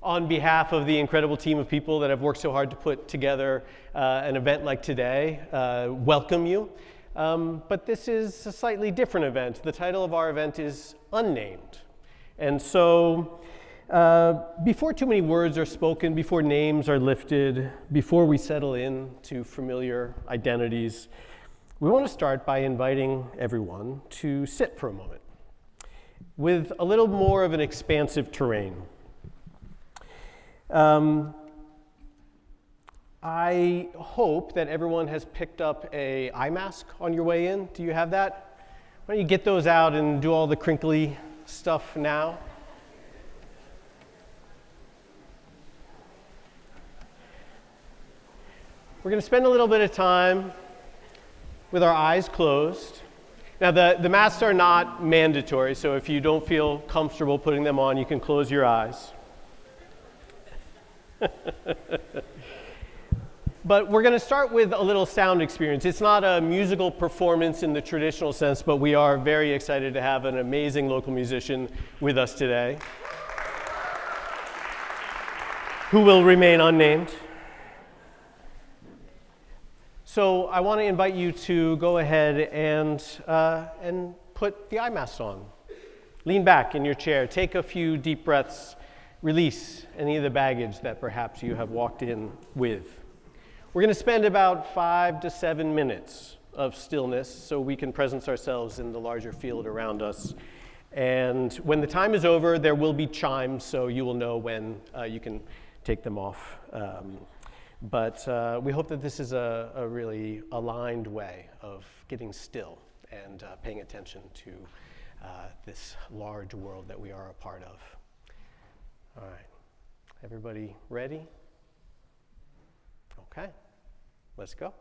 on behalf of the incredible team of people that have worked so hard to put together an event like today, welcome you. But this is a slightly different event. The title of our event is Unnamed. And so before too many words are spoken, before names are lifted, before we settle in to familiar identities, we want to start by inviting everyone to sit for a moment with a little more of an expansive terrain. I hope that everyone has picked up an eye mask on your way in. Do you have that? Why don't you get those out and do all the crinkly stuff now? We're going to spend a little bit of time with our eyes closed. Now, the masks are not mandatory, so if you don't feel comfortable putting them on, you can close your eyes. But we're going to start with a little sound experience. It's not a musical performance in the traditional sense, but we are very excited to have an amazing local musician with us today, who will remain unnamed. So I want to invite you to go ahead and put the eye masks on. Lean back in your chair, take a few deep breaths, release any of the baggage that perhaps you have walked in with. We're going to spend about 5 to 7 minutes of stillness so we can presence ourselves in the larger field around us. And when the time is over, there will be chimes, so you will know when you can take them off. But we hope that this is a really aligned way of getting still and paying attention to this large world that we are a part of. All right, everybody ready? Okay, let's go.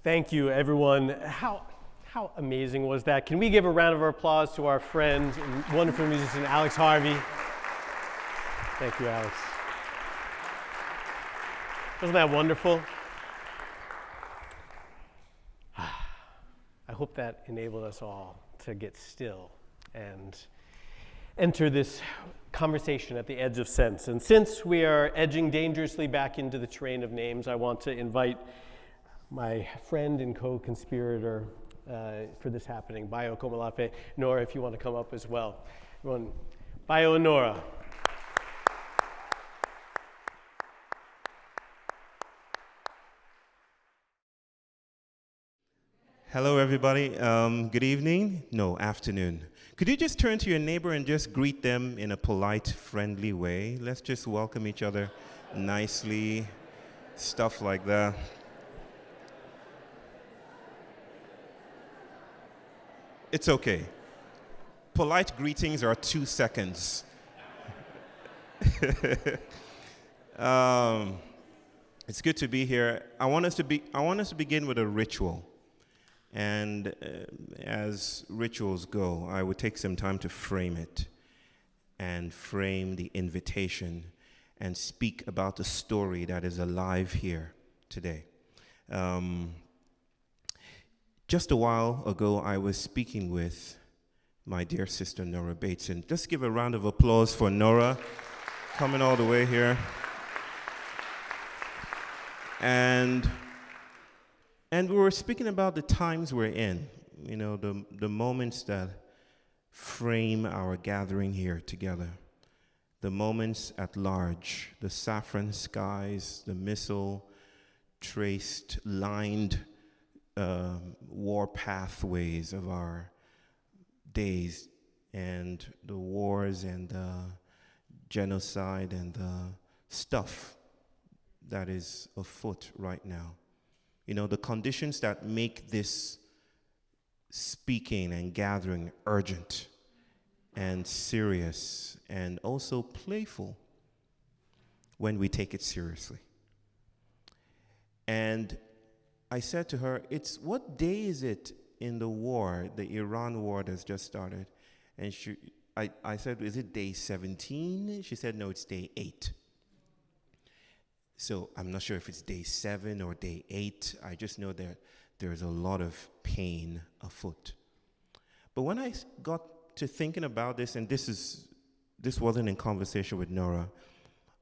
Thank you, everyone. How amazing was that? Can we give a round of applause to our friend and wonderful musician, Alex Harvey? Thank you, Alex. Wasn't that wonderful? I hope that enabled us all to get still and enter this conversation at the edge of sense. And since we are edging dangerously back into the terrain of names, I want to invite my friend and co-conspirator for this happening, Bayo, Akomolafe. Nora, if you want to come up as well. Everyone, Bayo and Nora. Hello, everybody. Good evening. No, afternoon. Could you just turn to your neighbor and just greet them in a polite, friendly way? Let's just welcome each other nicely, stuff like that. It's okay. Polite greetings are 2 seconds. It's good to be here. I want us to begin with a ritual. And as rituals go, I would take some time to frame it and frame the invitation and speak about the story that is alive here today. Just a while ago, I was speaking with my dear sister, Nora Bateson. Just give a round of applause for Nora coming all the way here. And we were speaking about the times we're in, you know, the moments that frame our gathering here together, the moments at large, the saffron skies, the missile-traced, lined war pathways of our days, and the wars and the genocide and the stuff that is afoot right now. You know, the conditions that make this speaking and gathering urgent and serious and also playful when we take it seriously. And I said to her, what day is it in the war, the Iran war that's just started? And I said, is it day 17? She said, no, it's day 8. So I'm not sure if it's day 7 or day 8. I just know that there's a lot of pain afoot. But when I got to thinking about this, and this wasn't in conversation with Nora,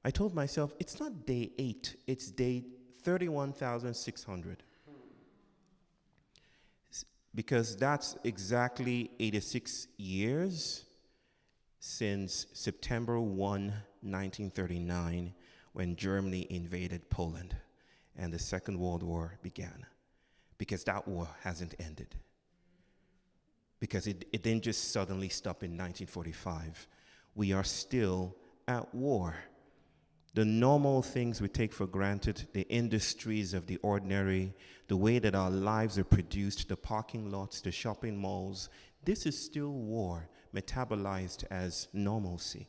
I told myself, it's not day 8, it's day 31,600. Because that's exactly 86 years since September 1, 1939, when Germany invaded Poland and the Second World War began. Because that war hasn't ended. Because it didn't just suddenly stop in 1945. We are still at war. The normal things we take for granted, the industries of the ordinary, the way that our lives are produced, the parking lots, the shopping malls, this is still war, metabolized as normalcy.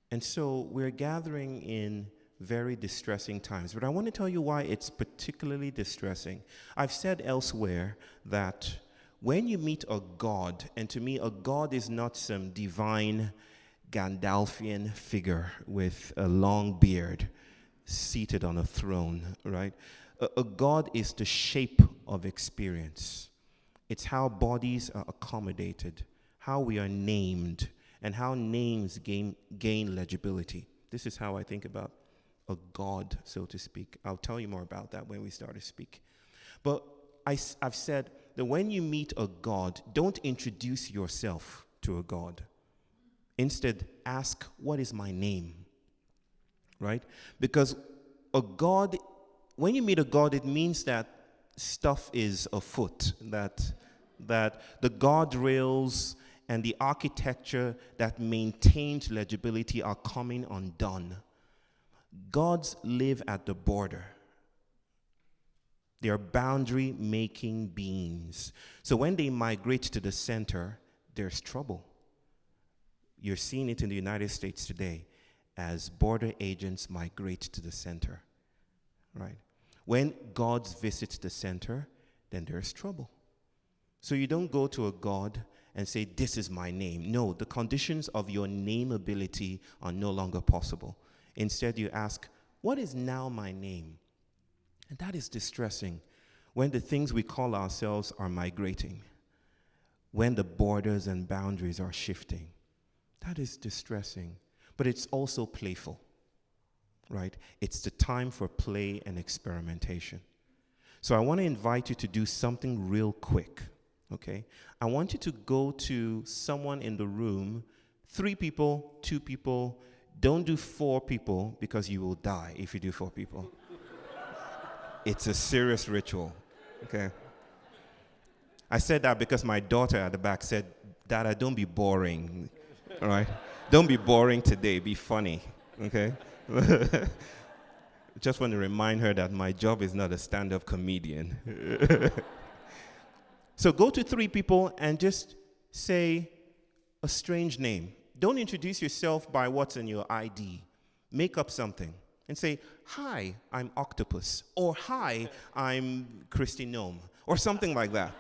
And so we're gathering in very distressing times. But I want to tell you why it's particularly distressing. I've said elsewhere that when you meet a god, and to me a god is not some divine Gandalfian figure with a long beard seated on a throne, right? A god is the shape of experience. It's how bodies are accommodated, how we are named, and how names gain legibility. This is how I think about a god, so to speak. I'll tell you more about that when we start to speak. But I've said that when you meet a god, don't introduce yourself to a god. Instead, ask, what is my name? Right? Because a god, when you meet a god, it means that stuff is afoot, that the guardrails and the architecture that maintained legibility are coming undone. Gods live at the border. They are boundary-making beings. So when they migrate to the center, there's trouble. You're seeing it in the United States today as border agents migrate to the center, right? When God visits the center, then there's trouble. So you don't go to a God and say, this is my name. No, the conditions of your nameability are no longer possible. Instead, you ask, what is now my name? And that is distressing when the things we call ourselves are migrating, when the borders and boundaries are shifting. That is distressing, but it's also playful, right? It's the time for play and experimentation. So I want to invite you to do something real quick, okay? I want you to go to someone in the room, 3 people, 2 people. Don't do 4 people because you will die if you do 4 people. It's a serious ritual, okay? I said that because my daughter at the back said, Dada, don't be boring, all right? Don't be boring today, be funny, okay? Just want to remind her that my job is not a stand-up comedian. So go to 3 people and just say a strange name. Don't introduce yourself by what's in your ID. Make up something and say, hi, I'm Octopus, or hi, I'm Christy Gnome, or something like that.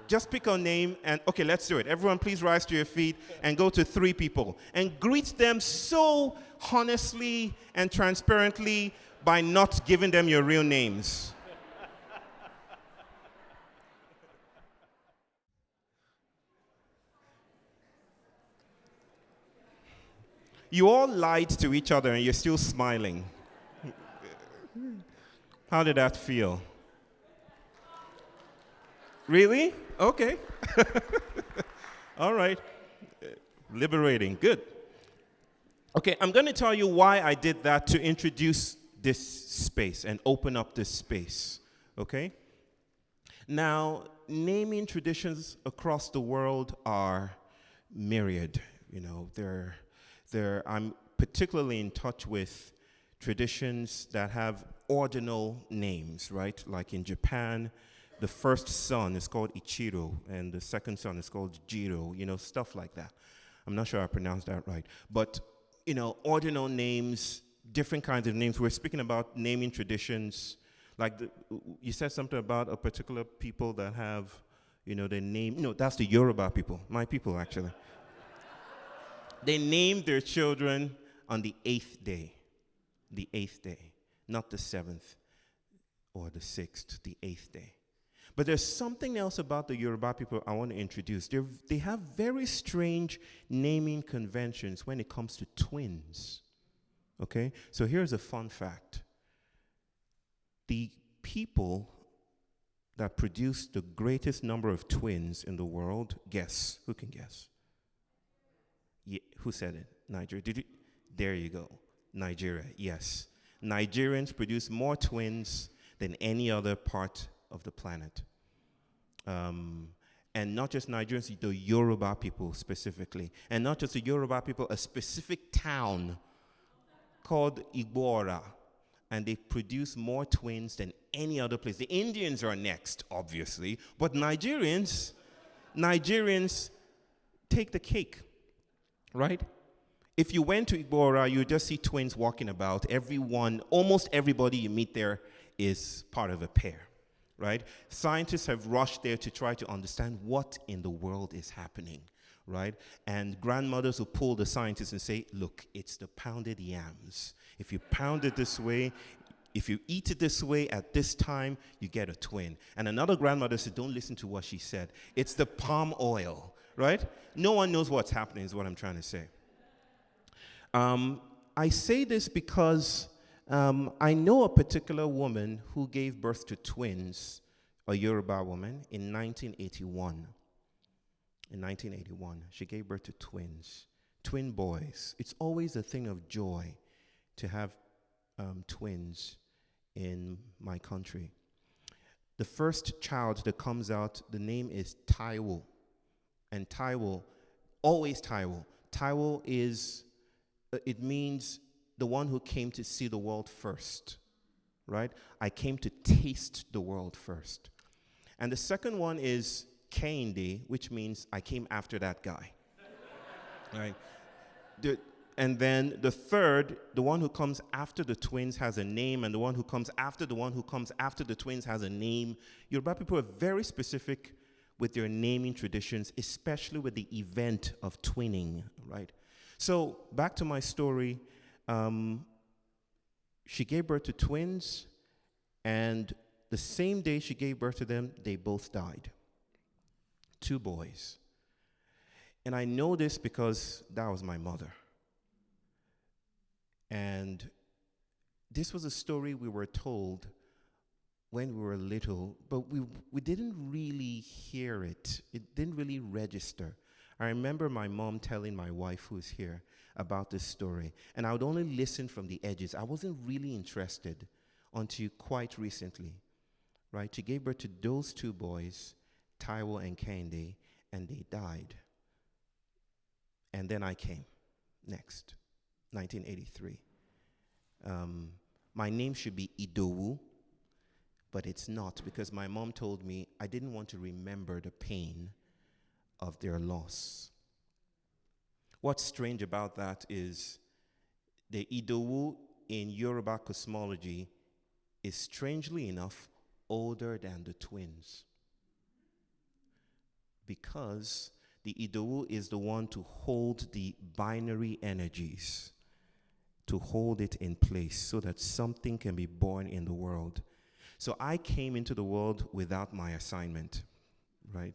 Just pick a name and, okay, let's do it. Everyone please rise to your feet and go to 3 people and greet them so honestly and transparently by not giving them your real names. You all lied to each other and you're still smiling. How did that feel? Really? Okay. All right. Liberating. Good. Okay, I'm going to tell you why I did that to introduce this space and open up this space. Okay? Now, naming traditions across the world are myriad. You know, I'm particularly in touch with traditions that have ordinal names, right? Like in Japan, the first son is called Ichiro, and the second son is called Jiro, you know, stuff like that. I'm not sure I pronounced that right. But, you know, ordinal names, different kinds of names. We're speaking about naming traditions. Like, you said something about a particular people that have, you know, their name. No, that's the Yoruba people, my people, actually. They named their children on the 8th day. The 8th day, not the 7th or the 6th, the 8th day. But there's something else about the Yoruba people I want to introduce. They have very strange naming conventions when it comes to twins. Okay? So here's a fun fact. The people that produce the greatest number of twins in the world, guess. Who can guess? Yeah, who said it? Nigeria. There you go. Nigeria, yes. Nigerians produce more twins than any other part of the planet. And not just Nigerians, the Yoruba people specifically. And not just the Yoruba people, a specific town called Igbora. And they produce more twins than any other place. The Indians are next, obviously. But Nigerians take the cake, right? If you went to Igbora, you just see twins walking about. Almost everybody you meet there is part of a pair, right? Scientists have rushed there to try to understand what in the world is happening, right? And grandmothers will pull the scientists and say, look, it's the pounded yams. If you pound it this way, if you eat it this way at this time, you get a twin. And another grandmother said, don't listen to what she said. It's the palm oil, right? No one knows what's happening is what I'm trying to say. I say this because I know a particular woman who gave birth to twins, a Yoruba woman, in 1981. In 1981, she gave birth to twin boys. It's always a thing of joy to have twins in my country. The first child that comes out, the name is Taiwo. And Taiwo, always Taiwo. Taiwo is... it means the one who came to see the world first, right? I came to taste the world first. And the second one is Kehinde, which means I came after that guy, right? And then the third, the one who comes after the twins, has a name, and the one who comes after the one who comes after the twins has a name. Yoruba people are very specific with their naming traditions, especially with the event of twinning, right? So back to my story. She gave birth to twins, and the same day she gave birth to them, they both died. 2 boys. And I know this because that was my mother. And this was a story we were told when we were little, but we didn't really hear it. It didn't really register. I remember my mom telling my wife, who's here, about this story, and I would only listen from the edges. I wasn't really interested until quite recently, right? She gave birth to those 2 boys, Taiwo and Kende, and they died. And then I came next, 1983. My name should be Idowu, but it's not, because my mom told me I didn't want to remember the pain of their loss. What's strange about that is the Idowu in Yoruba cosmology is, strangely enough, older than the twins, because the Idowu is the one to hold the binary energies, to hold it in place so that something can be born in the world. So I came into the world without my assignment, right?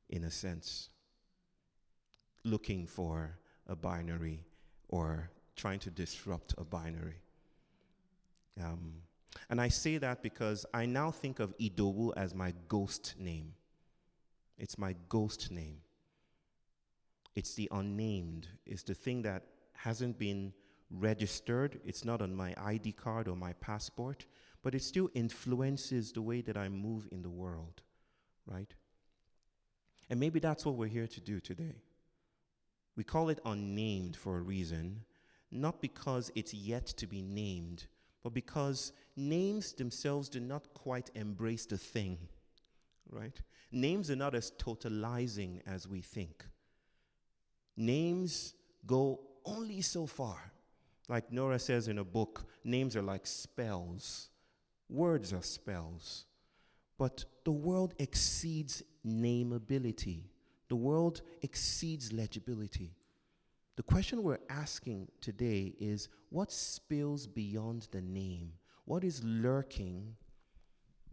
In a sense, looking for a binary or trying to disrupt a binary. And I say that because I now think of Idowu as my ghost name. It's my ghost name. It's the unnamed. It's the thing that hasn't been registered. It's not on my ID card or my passport, but it still influences the way that I move in the world, right? And maybe that's what we're here to do today. We call it unnamed for a reason, not because it's yet to be named, but because names themselves do not quite embrace the thing, right? Names are not as totalizing as we think. Names go only so far. Like Nora says in a book, names are like spells. Words are spells. But the world exceeds nameability. The world exceeds legibility. The question we're asking today is, what spills beyond the name? What is lurking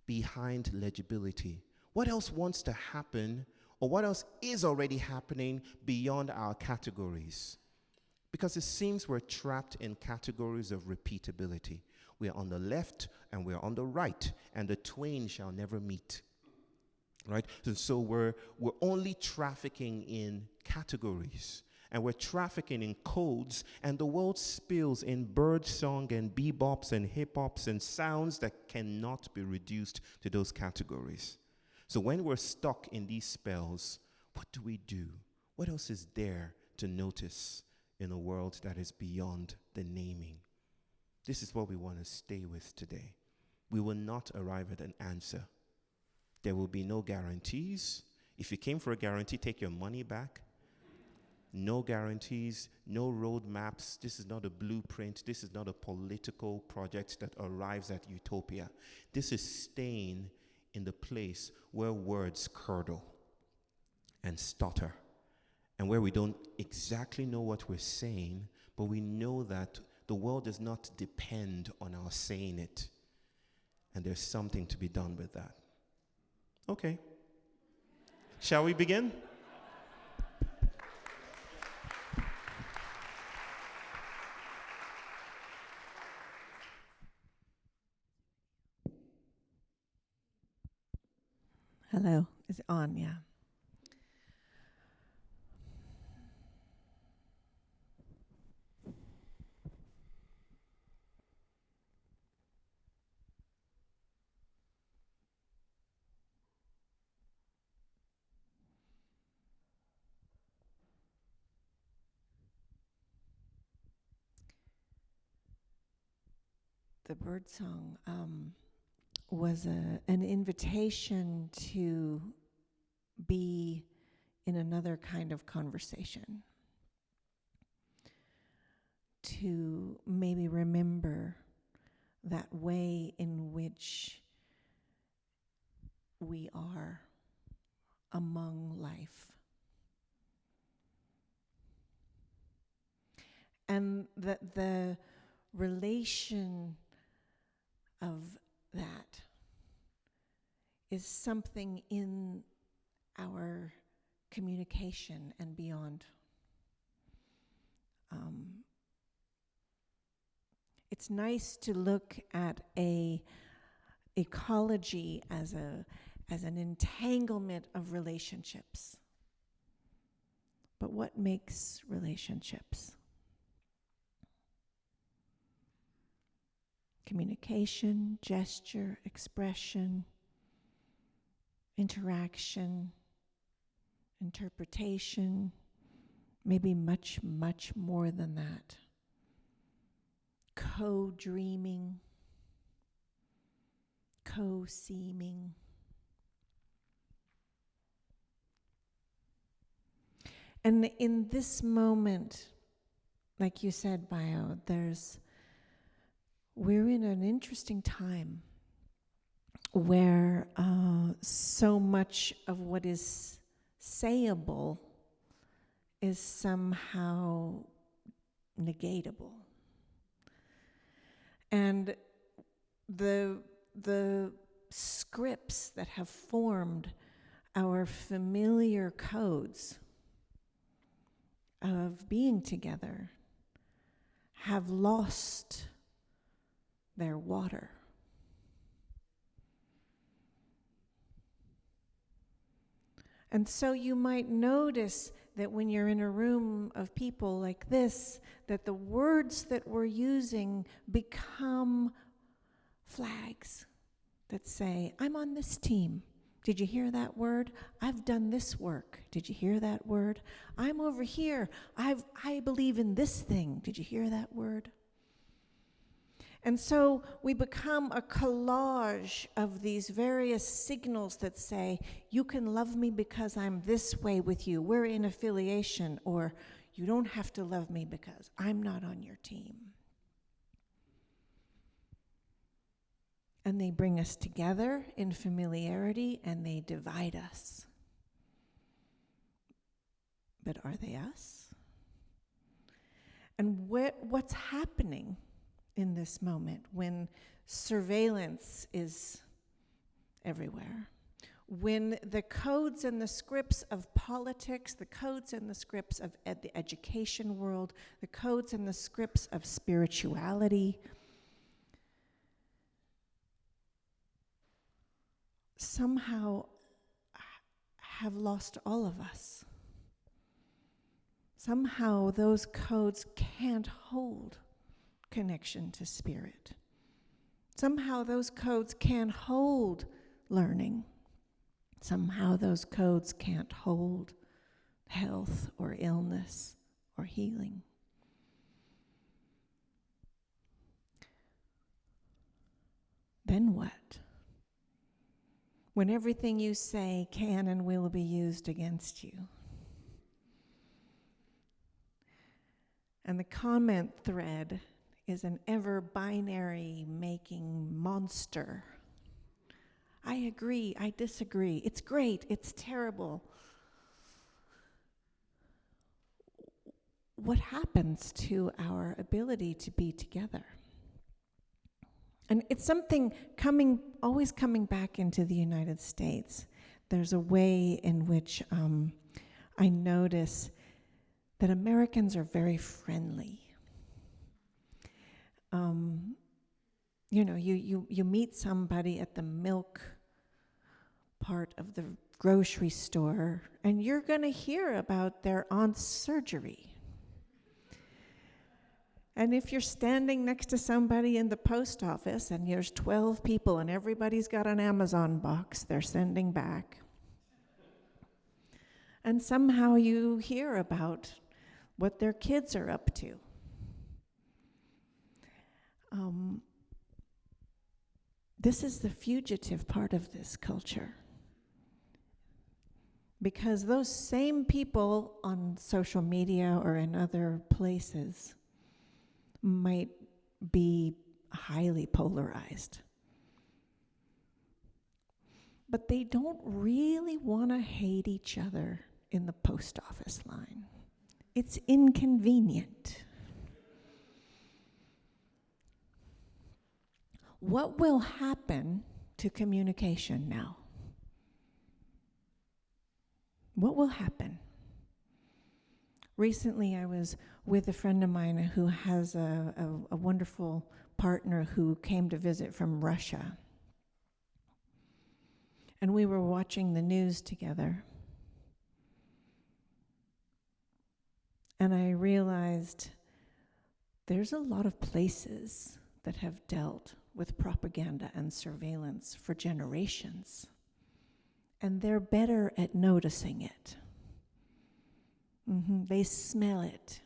behind legibility? What else wants to happen, or what else is already happening beyond our categories? Because it seems we're trapped in categories of repeatability. We are on the left and we're on the right, and the twain shall never meet. Right? And so we're only trafficking in categories, and we're trafficking in codes, and the world spills in bird song and bebops and hip-hops and sounds that cannot be reduced to those categories. So when we're stuck in these spells, what do we do? What else is there to notice in a world that is beyond the naming? This is what we want to stay with today. We will not arrive at an answer. There will be no guarantees. If you came for a guarantee, take your money back. No guarantees, no roadmaps. This is not a blueprint. This is not a political project that arrives at utopia. This is staying in the place where words curdle and stutter, and where we don't exactly know what we're saying, but we know that the world does not depend on our saying it, and there's something to be done with that. Okay. Shall we begin? Hello. Is it on? Yeah. The bird song was an invitation to be in another kind of conversation. to maybe remember that way in which we are among life. And that the relation of that is something in our communication and beyond. It's nice to look at a ecology as an entanglement of relationships. But what makes relationships? Communication, gesture, expression, interaction, interpretation, maybe much, much more than that. Co-dreaming, co-seeming. And in this moment, like you said, Bayo, we're in an interesting time where so much of what is sayable is somehow negatable. And the scripts that have formed our familiar codes of being together have lost their water. And so you might notice that when you're in a room of people like this, that the words that we're using become flags that say, I'm on this team. Did you hear that word? I've done this work. Did you hear that word? I'm over here. I believe in this thing. Did you hear that word? And so we become a collage of these various signals that say, you can love me because I'm this way with you. We're in affiliation. Or you don't have to love me because I'm not on your team. And they bring us together in familiarity and they divide us. But are they us? And what's happening in this moment when surveillance is everywhere? When the codes and the scripts of politics, the codes and the scripts of the education world, the codes and the scripts of spirituality somehow have lost all of us. Somehow those codes can't hold connection to spirit. Somehow those codes can't hold learning. Somehow those codes can't hold health or illness or healing. Then what? When everything you say can and will be used against you. And the comment thread is an ever binary making monster. I agree, I disagree. It's great, it's terrible. What happens to our ability to be together? And it's something always coming back into the United States. There's a way in which I notice that Americans are very friendly. You meet somebody at the milk part of the grocery store, and you're going to hear about their aunt's surgery. And if you're standing next to somebody in the post office and there's 12 people and everybody's got an Amazon box they're sending back, and somehow you hear about what their kids are up to. This is the fugitive part of this culture. Because those same people on social media or in other places might be highly polarized. But they don't really want to hate each other in the post office line. It's inconvenient. What will happen to communication now? What will happen? Recently, I was with a friend of mine who has a wonderful partner who came to visit from Russia. And we were watching the news together. And I realized there's a lot of places that have dealt with propaganda and surveillance for generations. And they're better at noticing it. They smell it.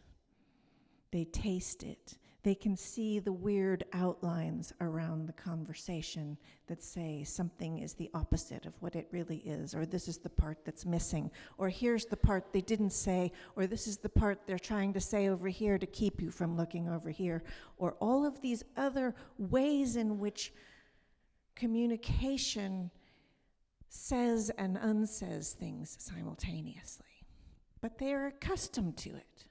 They taste it. They can see the weird outlines around the conversation that say something is the opposite of what it really is, or this is the part that's missing, or here's the part they didn't say, or this is the part they're trying to say over here to keep you from looking over here, or all of these other ways in which communication says and unsays things simultaneously. But they're accustomed to it.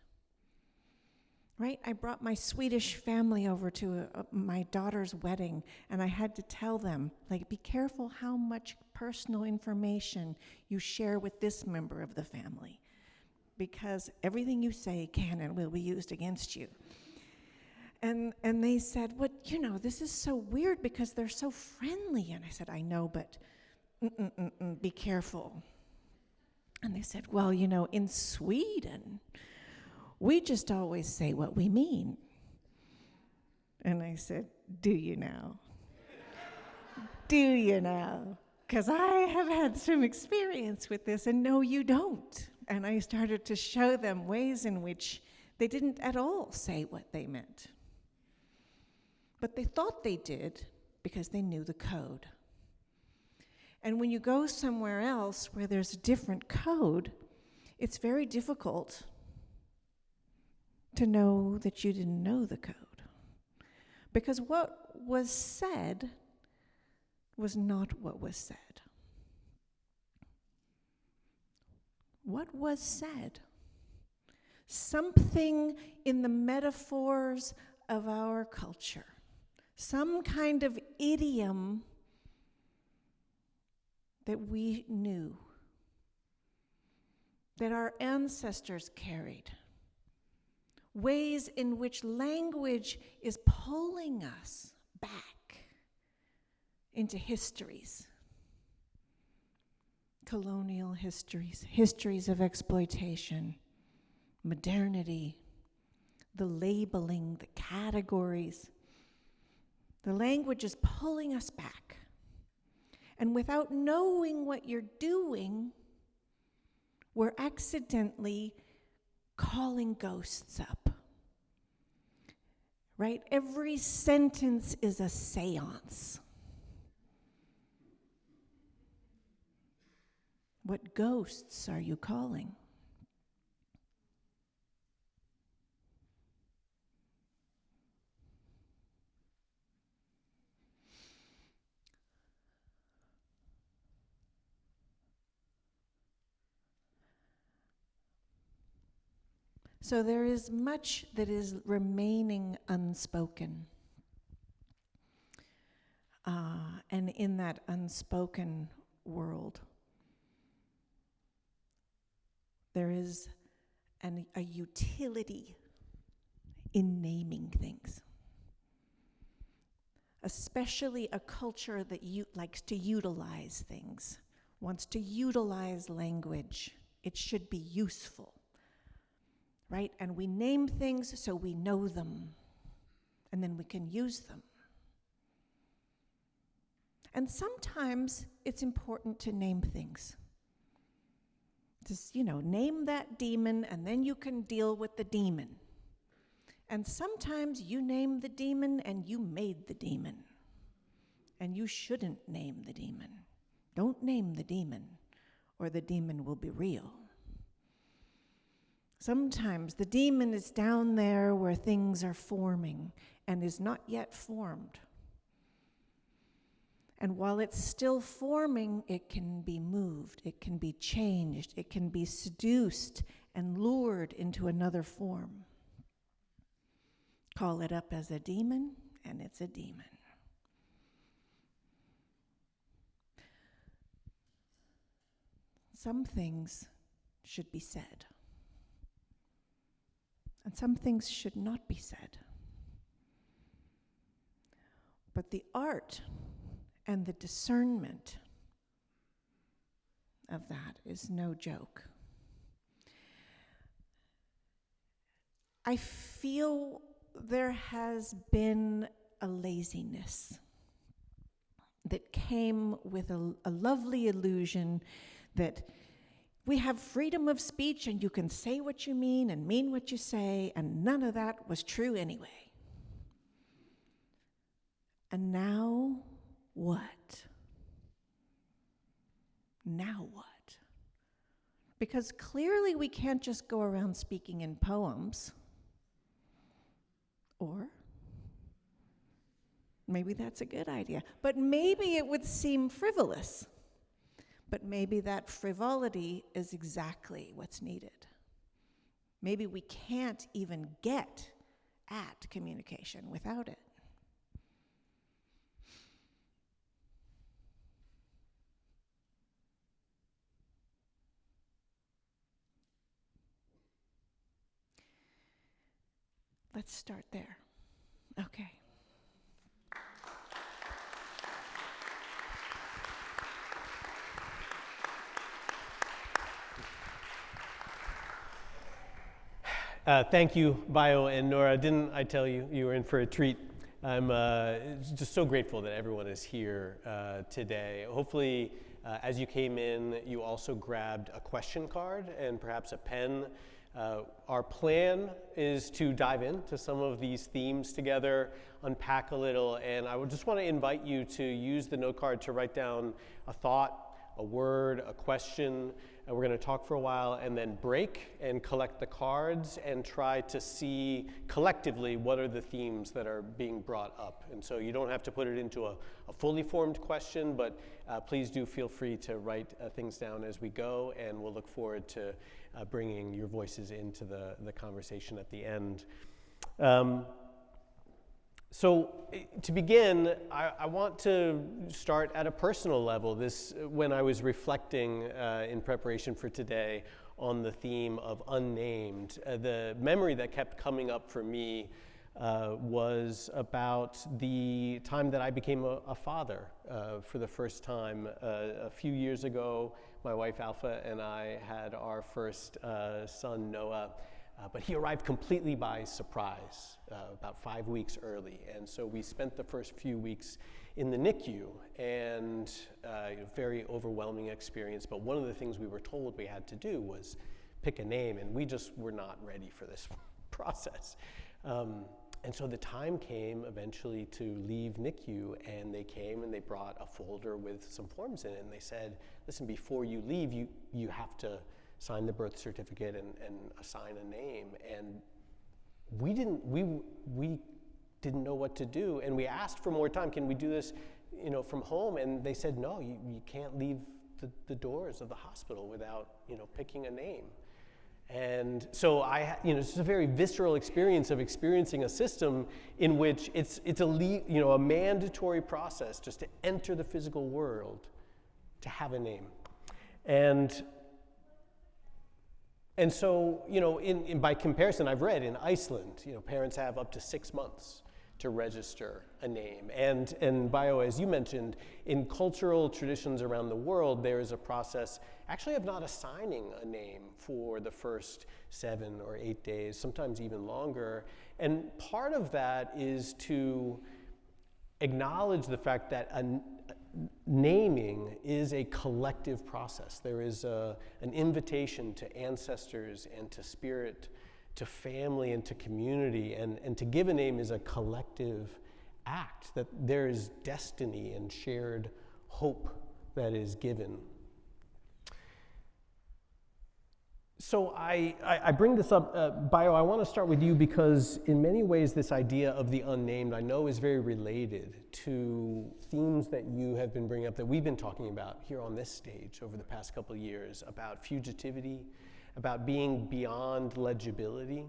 Right? I brought my Swedish family over to my daughter's wedding, and I had to tell them, like, be careful how much personal information you share with this member of the family, because everything you say can and will be used against you. And they said, well, this is so weird because they're so friendly. And I said, I know, but be careful. And they said, well, in Sweden, we just always say what we mean. And I said, do you now? Do you now? Because I have had some experience with this, and no, you don't. And I started to show them ways in which they didn't at all say what they meant. But they thought they did because they knew the code. And when you go somewhere else where there's a different code, it's very difficult to know that you didn't know the code. Because what was said was not what was said. What was said? Something in the metaphors of our culture, some kind of idiom that we knew, that our ancestors carried. Ways in which language is pulling us back into histories. Colonial histories, histories of exploitation, modernity, the labeling, the categories. The language is pulling us back. And without knowing what you're doing, we're accidentally calling ghosts up. Right? Every sentence is a seance. What ghosts are you calling? So there is much that is remaining unspoken. And in that unspoken world, there is a utility in naming things. Especially a culture that likes to utilize things, wants to utilize language. It should be useful. Right? And we name things so we know them, and then we can use them. And sometimes it's important to name things. Just, name that demon, and then you can deal with the demon. And sometimes you name the demon, and you made the demon. And you shouldn't name the demon. Don't name the demon, or the demon will be real. Sometimes the demon is down there where things are forming and is not yet formed. And while it's still forming, it can be moved, it can be changed, it can be seduced and lured into another form. Call it up as a demon, and it's a demon. Some things should be said, and some things should not be said. But the art and the discernment of that is no joke. I feel there has been a laziness that came with a lovely illusion that we have freedom of speech and you can say what you mean and mean what you say, and none of that was true anyway. And now what? Now what? Because clearly we can't just go around speaking in poems. Or maybe that's a good idea. But maybe it would seem frivolous. But maybe that frivolity is exactly what's needed. Maybe we can't even get at communication without it. Let's start there. Okay. Thank you, Bayo and Nora. Didn't I tell you you were in for a treat? I'm just so grateful that everyone is here today. Hopefully, as you came in, you also grabbed a question card and perhaps a pen. Our plan is to dive into some of these themes together, unpack a little, and I would just want to invite you to use the note card to write down a thought, a word, a question. And we're going to talk for a while and then break and collect the cards and try to see collectively what are the themes that are being brought up. And so you don't have to put it into a fully formed question, but please do feel free to write things down as we go, and we'll look forward to bringing your voices into the conversation at the end. So to begin, I want to start at a personal level. When I was reflecting in preparation for today on the theme of Unnamed, the memory that kept coming up for me was about the time that I became a father for the first time. A few years ago, my wife Alpha and I had our first son, Noah. But he arrived completely by surprise, about 5 weeks early. And so we spent the first few weeks in the NICU, and very overwhelming experience. But one of the things we were told we had to do was pick a name, and we just were not ready for this process. And so the time came eventually to leave NICU, and they came and they brought a folder with some forms in it, and they said, listen, before you leave, you have to sign the birth certificate and assign a name. And we didn't know what to do, and we asked for more time. Can we do this, from home? And they said, no, you can't leave the doors of the hospital without, picking a name. And so it's a very visceral experience of experiencing a system in which it's a mandatory process just to enter the physical world to have a name. And so, by comparison, I've read in Iceland, parents have up to 6 months to register a name. And Bayo, as you mentioned, in cultural traditions around the world, there is a process actually of not assigning a name for the first 7 or 8 days, sometimes even longer. And part of that is to acknowledge the fact that naming is a collective process. There is an invitation to ancestors and to spirit, to family and to community, and to give a name is a collective act, that there is destiny and shared hope that is given. So I bring this up, Bayo, I want to start with you because in many ways this idea of the unnamed I know is very related to themes that you have been bringing up that we've been talking about here on this stage over the past couple of years about fugitivity, about being beyond legibility.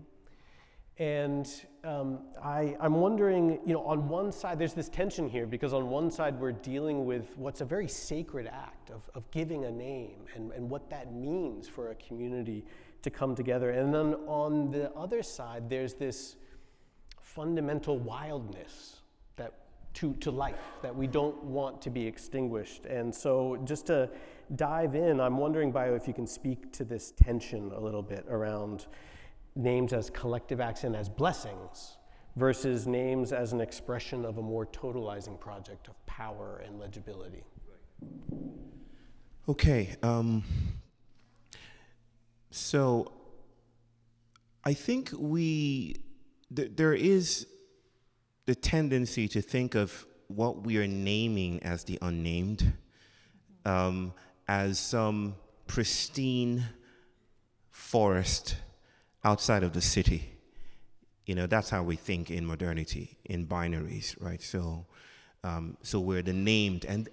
And I'm wondering, on one side, there's this tension here because on one side we're dealing with what's a very sacred act of giving a name and what that means for a community to come together. And then on the other side, there's this fundamental wildness that to life that we don't want to be extinguished. And so just to dive in, I'm wondering, Bayo, if you can speak to this tension a little bit around names as collective acts and as blessings versus names as an expression of a more totalizing project of power and legibility. Okay, so I think there is the tendency to think of what we are naming as the unnamed as some pristine forest outside of the city. That's how we think in modernity, in binaries, right? So we're the named, and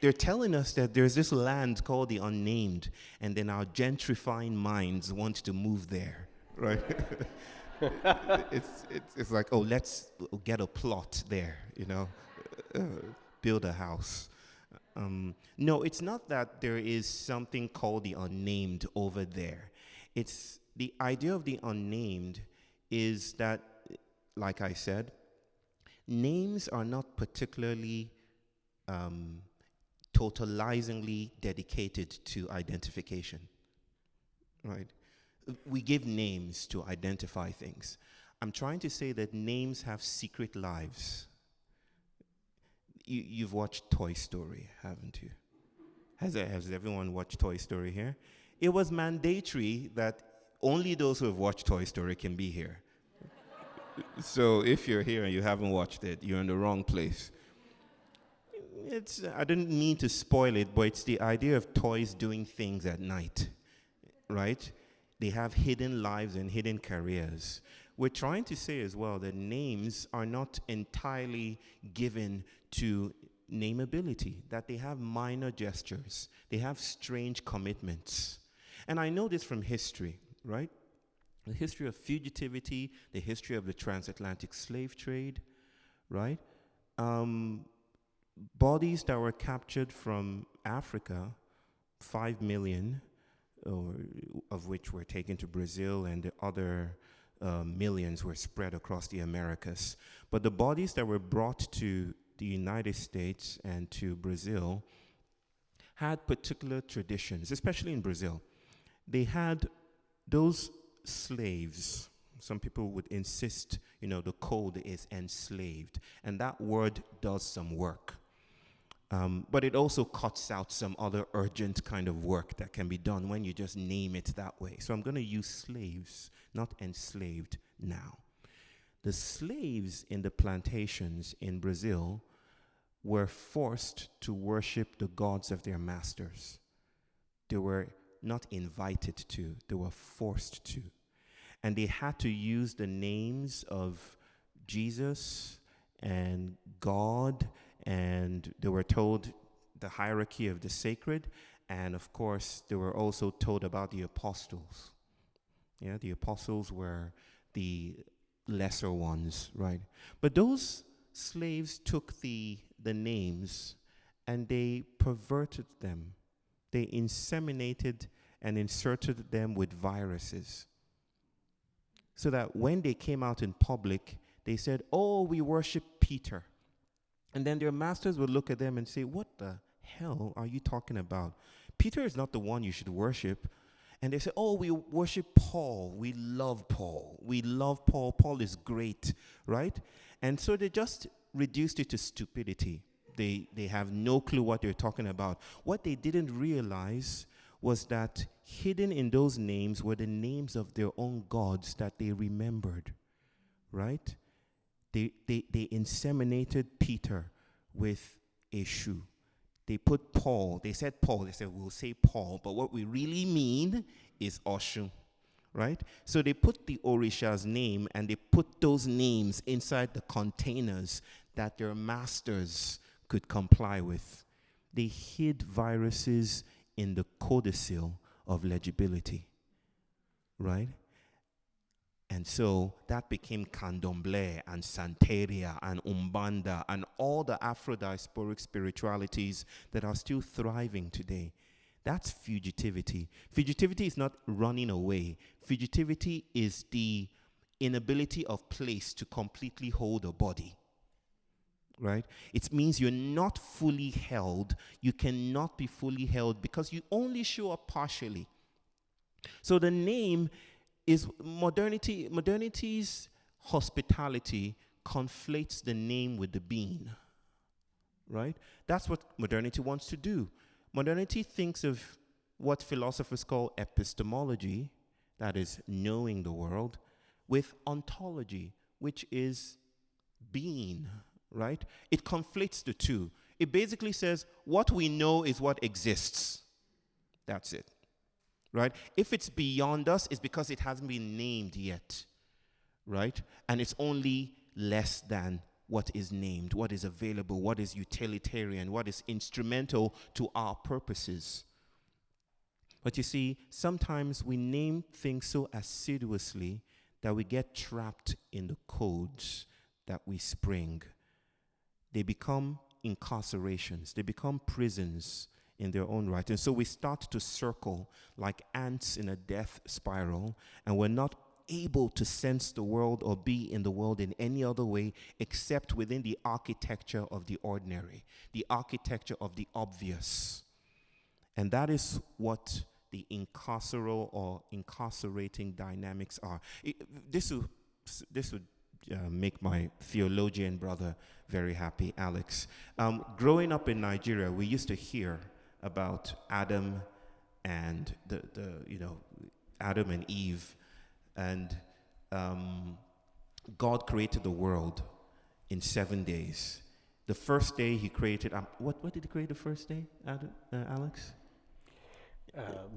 they're telling us that there's this land called the unnamed, and then our gentrifying minds want to move there, right? It's like, let's get a plot there, build a house. No, it's not that there is something called the unnamed over there. It's the idea of the unnamed is that, like I said, names are not particularly totalizingly dedicated to identification, right? We give names to identify things. I'm trying to say that names have secret lives. You've watched Toy Story, haven't you? Has everyone watched Toy Story here? It was mandatory that only those who have watched Toy Story can be here. So if you're here and you haven't watched it, you're in the wrong place. I didn't mean to spoil it, but it's the idea of toys doing things at night, right? They have hidden lives and hidden careers. We're trying to say as well that names are not entirely given to nameability, that they have minor gestures, they have strange commitments. And I know this from history, right? The history of fugitivity, the history of the transatlantic slave trade, right? Bodies that were captured from Africa, 5 million, of which were taken to Brazil, and the other millions were spread across the Americas. But the bodies that were brought to the United States and to Brazil had particular traditions, especially in Brazil. They had those slaves. Some people would insist, the code is enslaved, and that word does some work. But it also cuts out some other urgent kind of work that can be done when you just name it that way. So I'm going to use slaves, not enslaved now. The slaves in the plantations in Brazil were forced to worship the gods of their masters. They were not invited to, they were forced to. And they had to use the names of Jesus and God, and they were told the hierarchy of the sacred, and of course they were also told about the apostles. Yeah, the apostles were the lesser ones, right? But those slaves took the names and they perverted them. They inseminated and inserted them with viruses, so that when they came out in public, they said, we worship Peter. And then their masters would look at them and say, what the hell are you talking about? Peter is not the one you should worship. And they say, we worship Paul. We love Paul. We love Paul. Paul is great, right? And so they just reduced it to stupidity. They have no clue what they're talking about. What they didn't realize was that hidden in those names were the names of their own gods that they remembered, right? They inseminated Peter with a shoe. They put Paul. They said Paul. They said, we'll say Paul. But what we really mean is Oshun, right? So they put the Orisha's name, and they put those names inside the containers that their masters could comply with. They hid viruses in the codicil of legibility, right? And so that became Candomblé and Santeria and Umbanda and all the Afro-diasporic spiritualities that are still thriving today. That's fugitivity. Fugitivity is not running away. Fugitivity is the inability of place to completely hold a body, right? It means you're not fully held. You cannot be fully held because you only show up partially. So the name is modernity. Modernity's hospitality conflates the name with the being, right? That's what modernity wants to do. Modernity thinks of what philosophers call epistemology, that is knowing the world, with ontology, which is being, right? It conflates the two. It basically says what we know is what exists. That's it. Right? If it's beyond us, it's because it hasn't been named yet, right? And it's only less than what is named, what is available, what is utilitarian, what is instrumental to our purposes. But you see, sometimes we name things so assiduously that we get trapped in the codes that we spring. They become incarcerations, they become prisons in their own right. And so we start to circle like ants in a death spiral, and we're not able to sense the world or be in the world in any other way except within the architecture of the ordinary, the architecture of the obvious. And that is what the incarceral or incarcerating dynamics are. This would make my theologian brother very happy, Alex. Growing up in Nigeria, we used to hear about Adam and Adam and Eve, and God created the world in 7 days. The first day he created, what did he create the first day, Alex?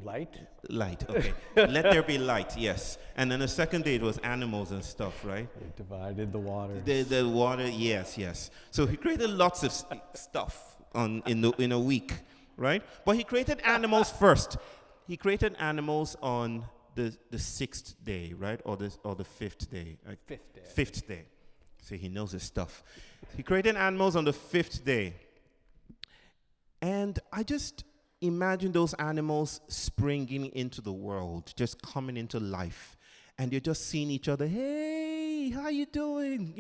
Light? Light, okay. Let there be light, yes. And then the second day it was animals and stuff, right? He divided the waters. The water, yes. So he created lots of stuff in a week, right? But he created animals first. He created animals on the sixth day, right? Or the fifth day. Fifth day. See, he knows his stuff. He created animals on the fifth day. And I just imagine those animals springing into the world, just coming into life. And you're just seeing each other. Hey, how you doing?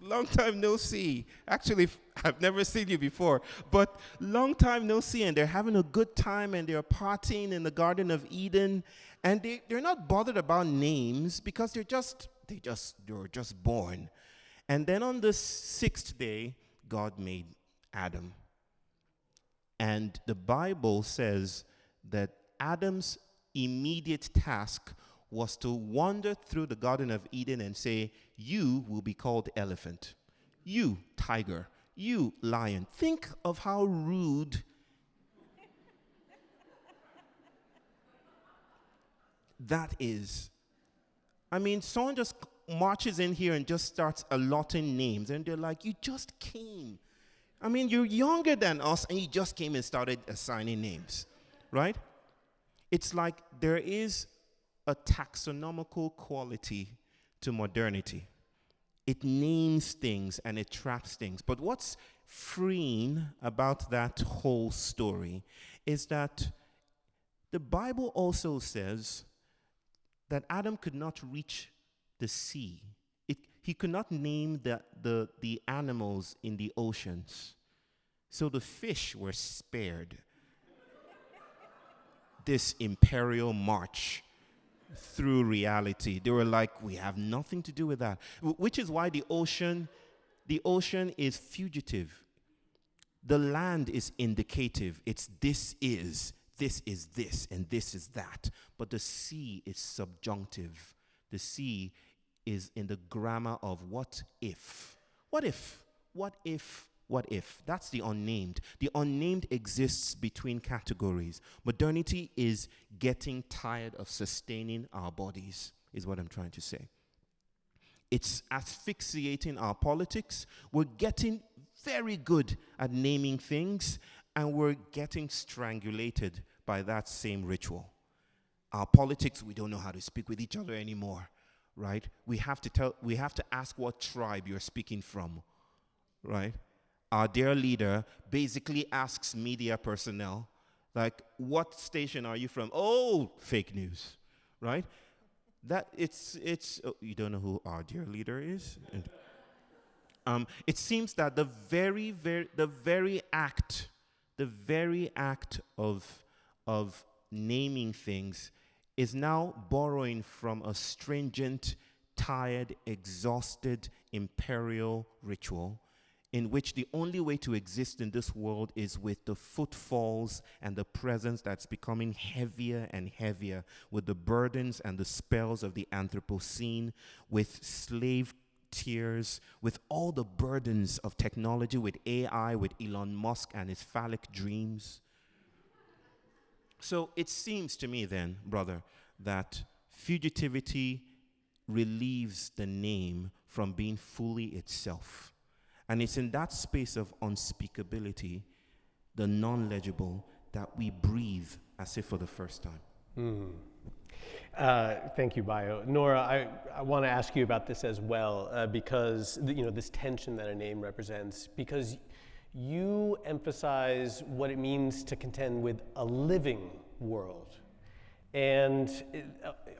Long time no see. Actually, I've never seen you before, but long time no see, and they're having a good time, and they're partying in the Garden of Eden, and they're not bothered about names because they're just born. And then on the sixth day, God made Adam. And the Bible says that Adam's immediate task was to wander through the Garden of Eden and say, you will be called elephant, you tiger, you lion. Think of how rude that is. I mean, someone just marches in here and just starts allotting names, and they're like, you just came. I mean, you're younger than us, and you just came and started assigning names, right? It's like there is a taxonomical quality to modernity. It names things and it traps things. But what's freeing about that whole story is that the Bible also says that Adam could not reach the sea. He could not name the animals in the oceans. So the fish were spared this imperial march through reality. They were like, we have nothing to do with that. Which is why the ocean is fugitive. The land is indicative. It's this, and this is that. But the sea is subjunctive. The sea is in the grammar of what if. What if? What if? what if? That's the unnamed. The unnamed exists between categories. Modernity is getting tired of sustaining our bodies, is what I'm trying to say. It's asphyxiating our politics. We're getting very good at naming things, and we're getting strangulated by that same ritual. Our politics, we don't know how to speak with each other anymore, right? We have to ask what tribe you're speaking from, right? Our dear leader basically asks media personnel, like, what station are you from? Oh, fake news, right? That you don't know who our dear leader is? It seems that the very act of naming things is now borrowing from a stringent, tired, exhausted imperial ritual in which the only way to exist in this world is with the footfalls and the presence that's becoming heavier and heavier with the burdens and the spells of the Anthropocene, with slave tears, with all the burdens of technology, with AI, with Elon Musk and his phallic dreams. So it seems to me then, brother, that fugitivity relieves the name from being fully itself. And it's in that space of unspeakability, the non-legible, that we breathe as if for the first time. Thank you, Bayo. Nora, I want to ask you about this as well, because this tension that a name represents, because you emphasize what it means to contend with a living world, and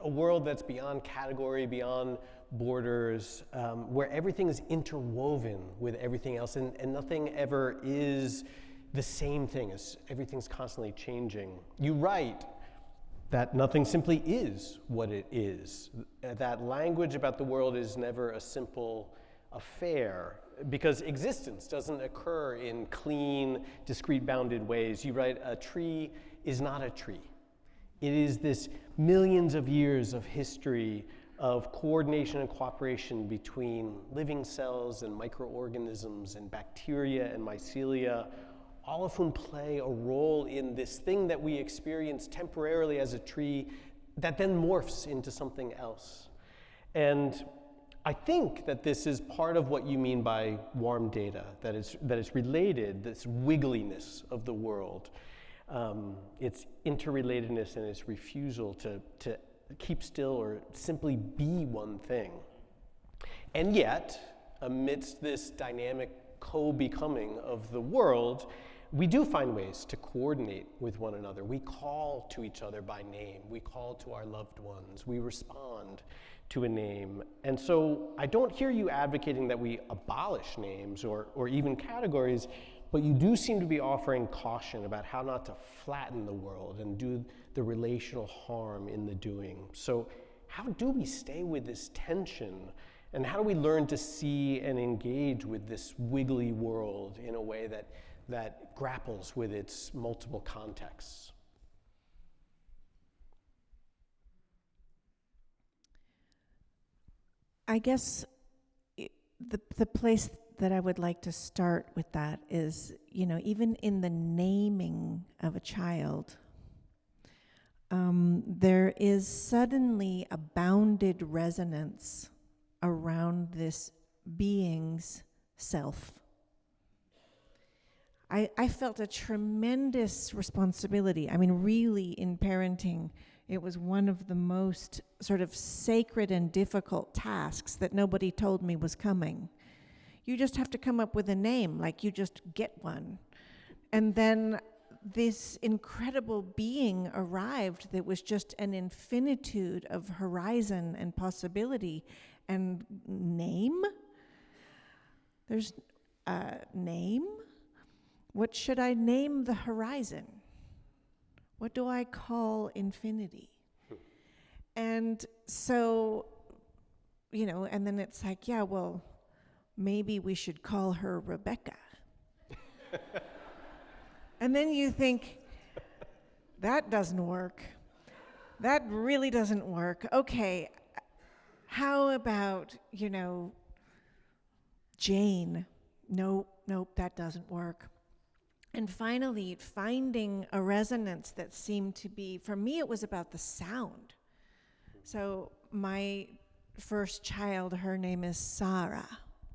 a world that's beyond category, beyond borders, where everything is interwoven with everything else, and nothing ever is the same thing, as everything's constantly changing. You write that nothing simply is what it is. That language about the world is never a simple affair, because existence doesn't occur in clean, discrete, bounded ways. You write, a tree is not a tree. It is this millions of years of history of coordination and cooperation between living cells and microorganisms and bacteria and mycelia, all of whom play a role in this thing that we experience temporarily as a tree that then morphs into something else. And I think that this is part of what you mean by warm data, that it's related, this wiggliness of the world, its interrelatedness and its refusal to keep still or simply be one thing. And yet, amidst this dynamic co-becoming of the world, we do find ways to coordinate with one another. We call to each other by name. We call to our loved ones. We respond to a name. And so I don't hear you advocating that we abolish names or even categories, but you do seem to be offering caution about how not to flatten the world and do the relational harm in the doing. So how do we stay with this tension? And how do we learn to see and engage with this wiggly world in a way that grapples with its multiple contexts? I guess the place that I would like to start with that is, even in the naming of a child, there is suddenly a bounded resonance around this being's self. I felt a tremendous responsibility. I mean, really, in parenting, it was one of the most sort of sacred and difficult tasks that nobody told me was coming. You just have to come up with a name, like you just get one. And then this incredible being arrived that was just an infinitude of horizon and possibility. And name? There's a name? What should I name the horizon? What do I call infinity? And so, and then it's like, yeah, well, maybe we should call her Rebecca. And then you think, that doesn't work. That really doesn't work. Okay, how about, Jane? No, that doesn't work. And finally, finding a resonance that seemed to be, for me, it was about the sound. So my first child, her name is Sarah,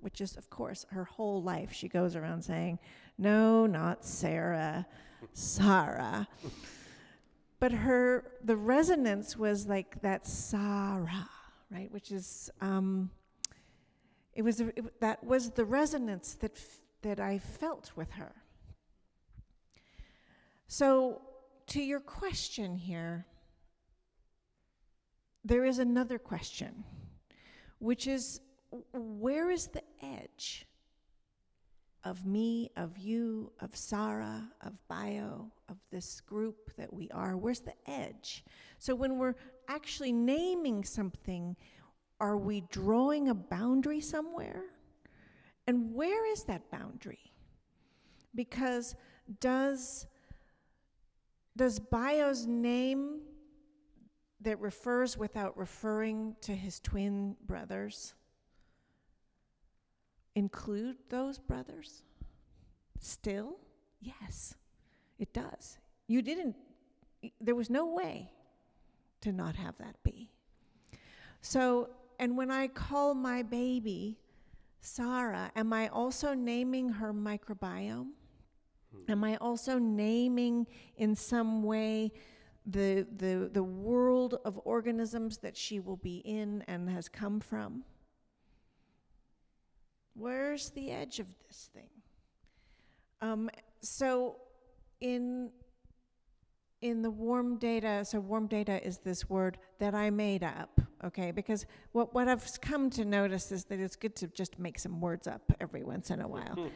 which is, of course, her whole life she goes around saying, no, not Sarah, Sarah. But the resonance was like that Sarah, right? Which is, that was the resonance that I felt with her. So, to your question here, there is another question, which is, where is the edge of me, of you, of Sarah, of Bayo, of this group that we are? Where's the edge? So when we're actually naming something, are we drawing a boundary somewhere? And where is that boundary? Because does Bayo's name that refers without referring to his twin brothers include those brothers? Still? Yes, it does. There was no way to not have that be. So, and when I call my baby Sarah, am I also naming her microbiome? Am I also naming in some way the world of organisms that she will be in and has come from? Where's the edge of this thing? So in the warm data, so warm data is this word that I made up, okay? Because what I've come to notice is that it's good to just make some words up every once in a while.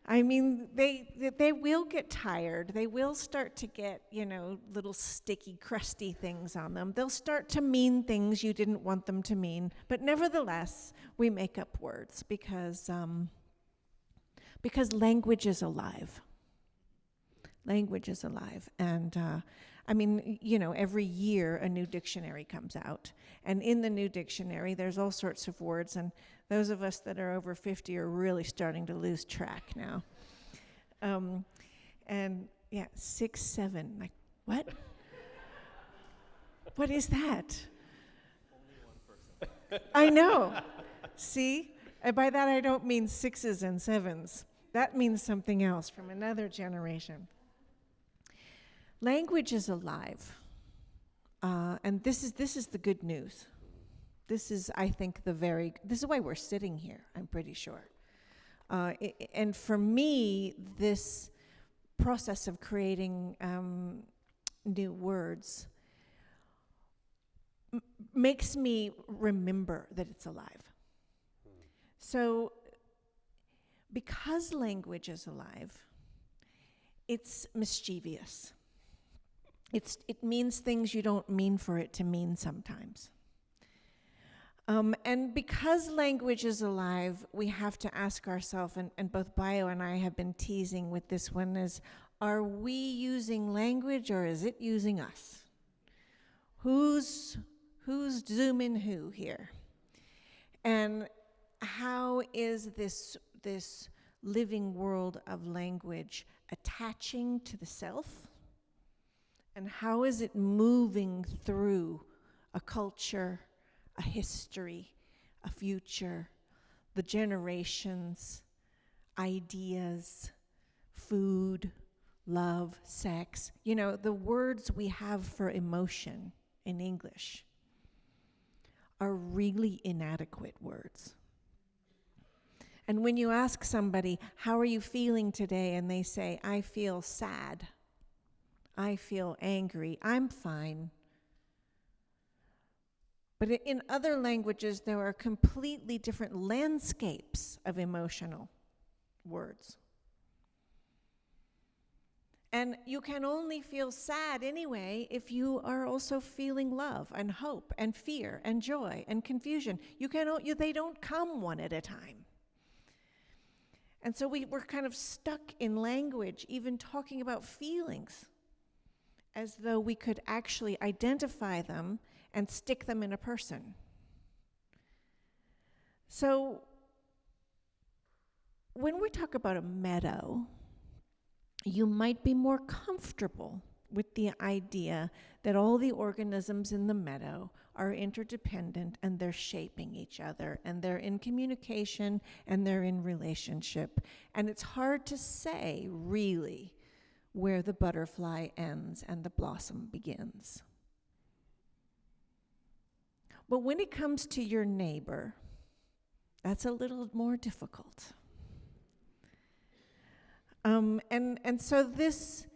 I mean, they will get tired. They will start to get, little sticky, crusty things on them. They'll start to mean things you didn't want them to mean. But nevertheless, we make up words because language is alive. Language is alive. And every year a new dictionary comes out. And in the new dictionary, there's all sorts of words. And those of us that are over 50 are really starting to lose track now. 6, 7, like, what? What is that? Only one person. I know. See? And by that I don't mean 6s and 7s. That means something else from another generation. Language is alive. And this is the good news. This is, I think, this is why we're sitting here, I'm pretty sure. And for me, this process of creating new words makes me remember that it's alive. So, because language is alive, it's mischievous. It means things you don't mean for it to mean sometimes. And because language is alive, we have to ask ourselves, and both Bayo and I have been teasing with this one, is, are we using language or is it using us? Who's zooming who here? And how is this living world of language attaching to the self? And how is it moving through a culture, a history, a future, the generations, ideas, food, love, sex, the words we have for emotion in English are really inadequate words. And when you ask somebody, how are you feeling today? And they say, I feel sad, I feel angry, I'm fine. But in other languages, there are completely different landscapes of emotional words. And you can only feel sad anyway if you are also feeling love and hope and fear and joy and confusion. They don't come one at a time. And so we're kind of stuck in language, even talking about feelings, as though we could actually identify them and stick them in a person. So when we talk about a meadow, you might be more comfortable with the idea that all the organisms in the meadow are interdependent and they're shaping each other and they're in communication and they're in relationship. And it's hard to say, really, where the butterfly ends and the blossom begins. But when it comes to your neighbor, that's a little more difficult. And so this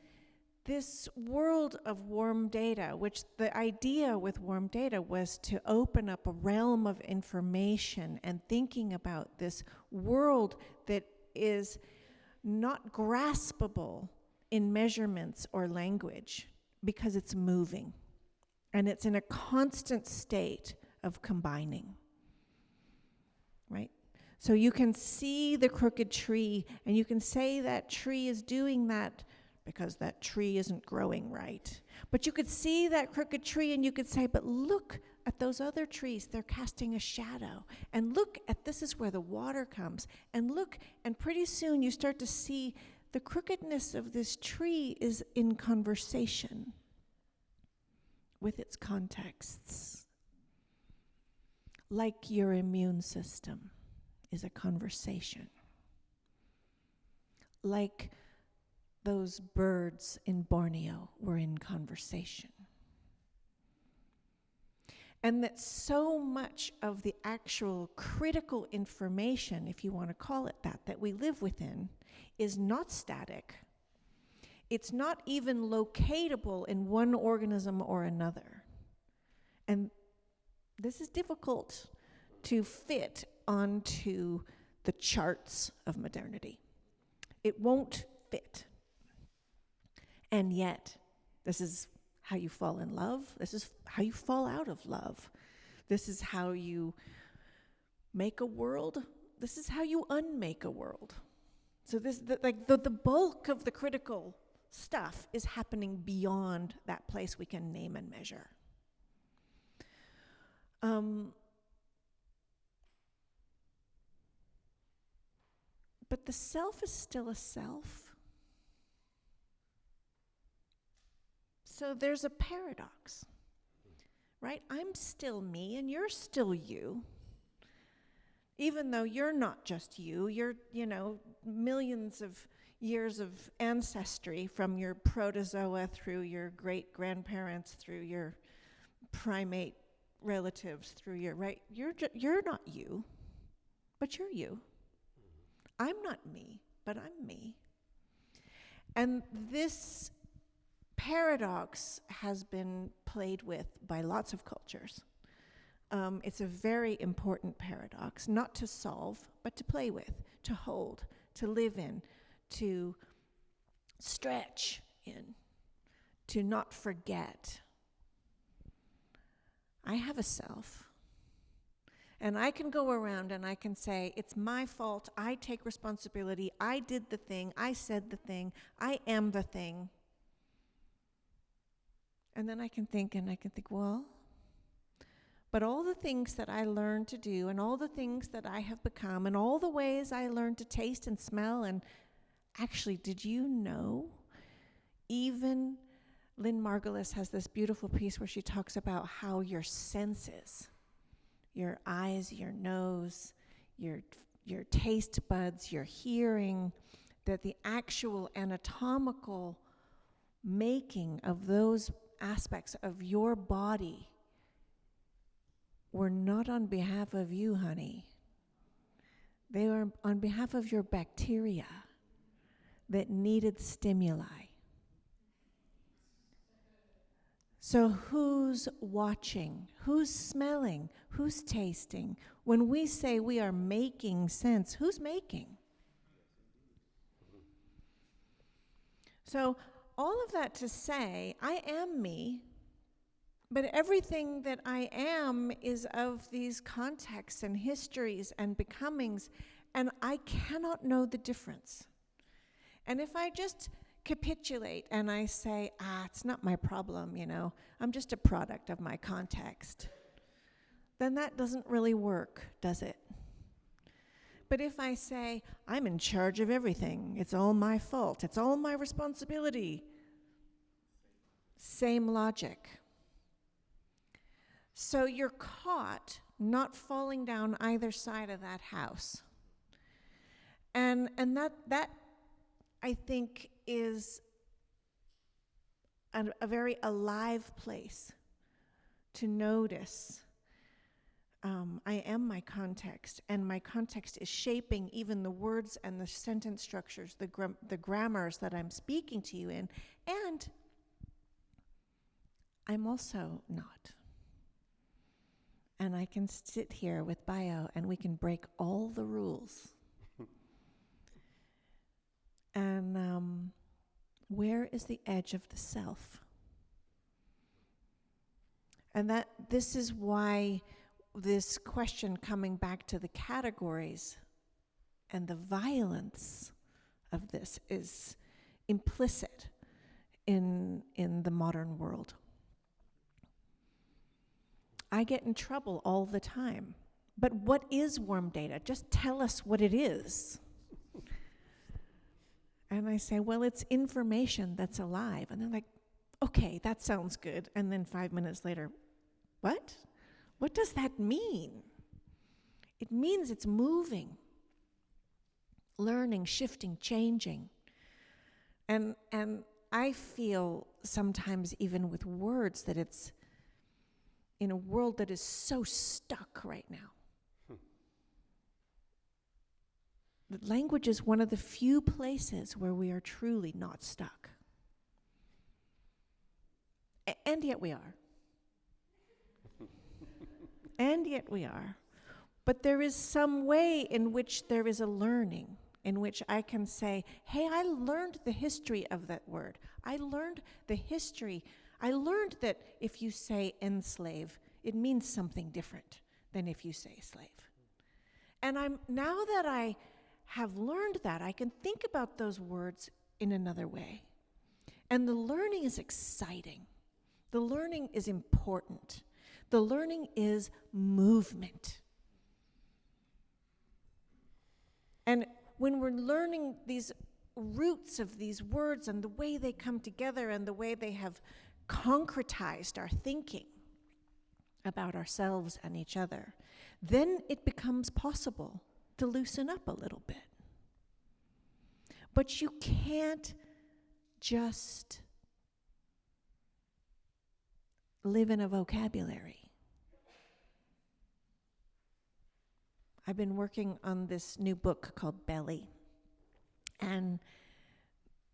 world of warm data, which the idea with warm data was to open up a realm of information and thinking about this world that is not graspable in measurements or language because it's moving and it's in a constant state of combining, right? So you can see the crooked tree and you can say that tree is doing that because that tree isn't growing right. But you could see that crooked tree and you could say, but look at those other trees, they're casting a shadow. And look at, this is where the water comes. And look, and pretty soon you start to see the crookedness of this tree is in conversation with its contexts. Like your immune system is a conversation. Like those birds in Borneo were in conversation. And that so much of the actual critical information, if you want to call it that, that we live within, is not static. It's not even locatable in one organism or another. And this is difficult to fit onto the charts of modernity. It won't fit. And yet, this is how you fall in love. This is how you fall out of love. This is how you make a world. This is how you unmake a world. So the bulk of the critical stuff is happening beyond that place we can name and measure. But the self is still a self. So there's a paradox, right? I'm still me and you're still you. Even though you're not just you, you're, millions of years of ancestry from your protozoa through your great-grandparents, through your primate relatives, through your, right? You're not you, but you're you. I'm not me, but I'm me. And this paradox has been played with by lots of cultures. It's a very important paradox, not to solve, but to play with, to hold, to live in, to stretch in, to not forget. I have a self. And I can go around and I can say, it's my fault, I take responsibility, I did the thing, I said the thing, I am the thing. And then I can think, well, but all the things that I learned to do and all the things that I have become and all the ways I learned to taste and smell, and actually, did you know, even Lynn Margulis has this beautiful piece where she talks about how your senses, your eyes, your nose, your taste buds, your hearing, that the actual anatomical making of those aspects of your body were not on behalf of you, honey. They were on behalf of your bacteria that needed stimuli. So who's watching? Who's smelling? Who's tasting? When we say we are making sense, who's making? So all of that to say, I am me, but everything that I am is of these contexts and histories and becomings, and I cannot know the difference. And if I just capitulate and I say, it's not my problem, I'm just a product of my context, then that doesn't really work, does it? But if I say, I'm in charge of everything, it's all my fault, it's all my responsibility, same logic. So you're caught not falling down either side of that house. And that I think is a very alive place to notice. I am my context, and my context is shaping even the words and the sentence structures, the grammars that I'm speaking to you in, and I'm also not. And I can sit here with Bayo, and we can break all the rules. And where is the edge of the self? And this is why this question coming back to the categories and the violence of this is implicit in the modern world. I get in trouble all the time. But what is warm data? Just tell us what it is. And I say, well, it's information that's alive. And they're like, okay, that sounds good. And then 5 minutes later, what? What does that mean? It means it's moving, learning, shifting, changing. And I feel sometimes even with words that it's in a world that is so stuck right now. That language is one of the few places where we are truly not stuck. And yet we are. And yet we are. But there is some way in which there is a learning, in which I can say, hey, I learned the history of that word. I learned the history. I learned that if you say enslave, it means something different than if you say slave. And now that I have learned that, I can think about those words in another way. And the learning is exciting. The learning is important. The learning is movement. And when we're learning these roots of these words and the way they come together and the way they have concretized our thinking about ourselves and each other, then it becomes possible to loosen up a little bit. But you can't just live in a vocabulary. I've been working on this new book called Belly, and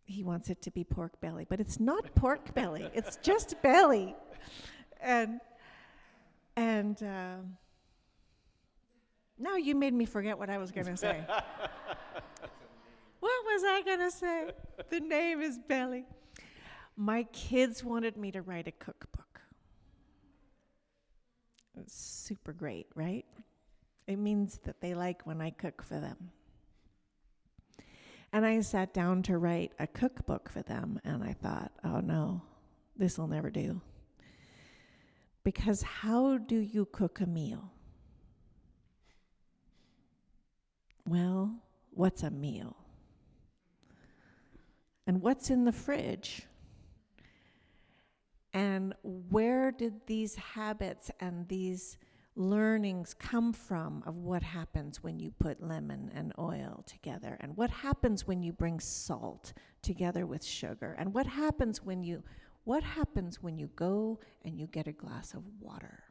he wants it to be pork belly, but it's not pork belly, it's just belly. And now you made me forget what I was going to say. What was I going to say? The name is Belly. My kids wanted me to write a cookbook. It was super great, right? It means that they like when I cook for them. And I sat down to write a cookbook for them, and I thought, oh no, this will never do. Because how do you cook a meal? Well, what's a meal? And what's in the fridge? And where did these habits and these learnings come from of what happens when you put lemon and oil together? And what happens when you bring salt together with sugar? And what happens when you go and you get a glass of water?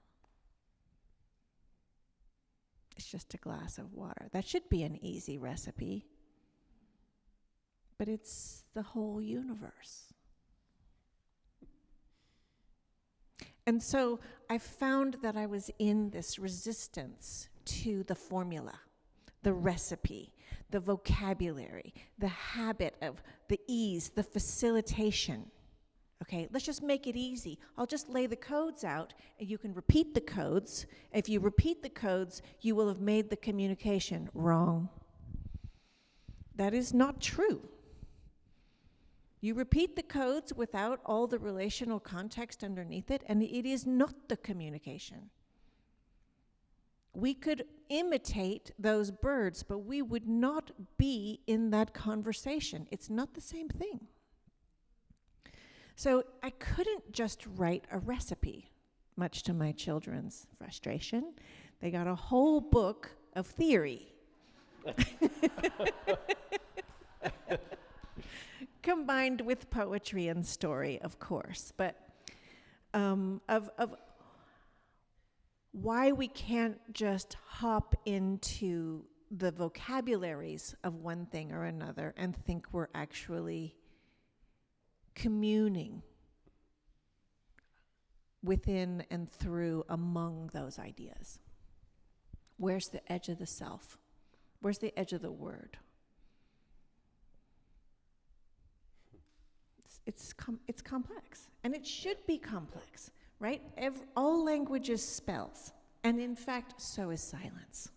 It's just a glass of water. That should be an easy recipe. But it's the whole universe. And so I found that I was in this resistance to the formula, the recipe, the vocabulary, the habit of the ease, the facilitation. Okay, let's just make it easy. I'll just lay the codes out, and you can repeat the codes. If you repeat the codes, you will have made the communication wrong. That is not true. You repeat the codes without all the relational context underneath it, and it is not the communication. We could imitate those birds, but we would not be in that conversation. It's not the same thing. So I couldn't just write a recipe, much to my children's frustration. They got a whole book of theory. Combined with poetry and story, of course, but of why we can't just hop into the vocabularies of one thing or another and think we're actually communing within and through among those ideas. Where's the edge of the self? Where's the edge of the word? It's complex, and it should be complex, right? All language is spells, and in fact, so is silence.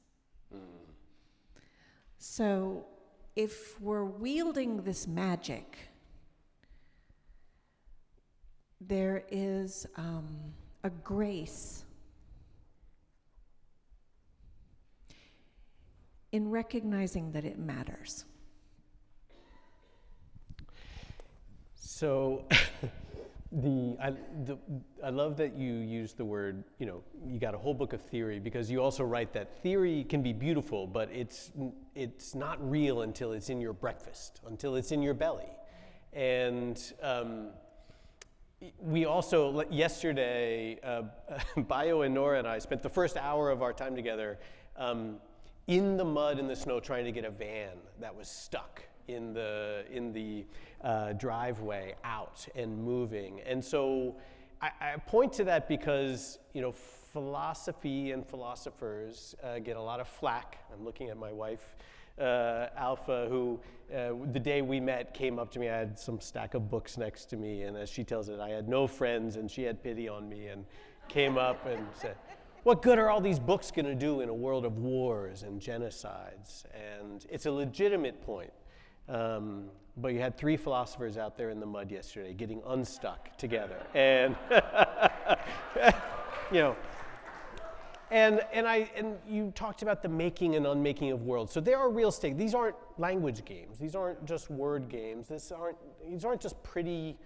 So if we're wielding this magic, there is a grace in recognizing that it matters. So I love that you use the word, you got a whole book of theory, because you also write that theory can be beautiful, but it's not real until it's in your breakfast, until it's in your belly. And we also, yesterday, Bayo and Nora and I spent the first hour of our time together in the mud and the snow trying to get a van that was stuck in the driveway out and moving. And so I point to that because, philosophy and philosophers get a lot of flack. I'm looking at my wife, Alpha, who the day we met came up to me. I had some stack of books next to me, and as she tells it, I had no friends, and she had pity on me and came up and said, what good are all these books going to do in a world of wars and genocides? And it's a legitimate point. But you had 3 philosophers out there in the mud yesterday getting unstuck together. And, and you talked about the making and unmaking of worlds. So there are real stakes. These aren't language games. These aren't just word games. These aren't just pretty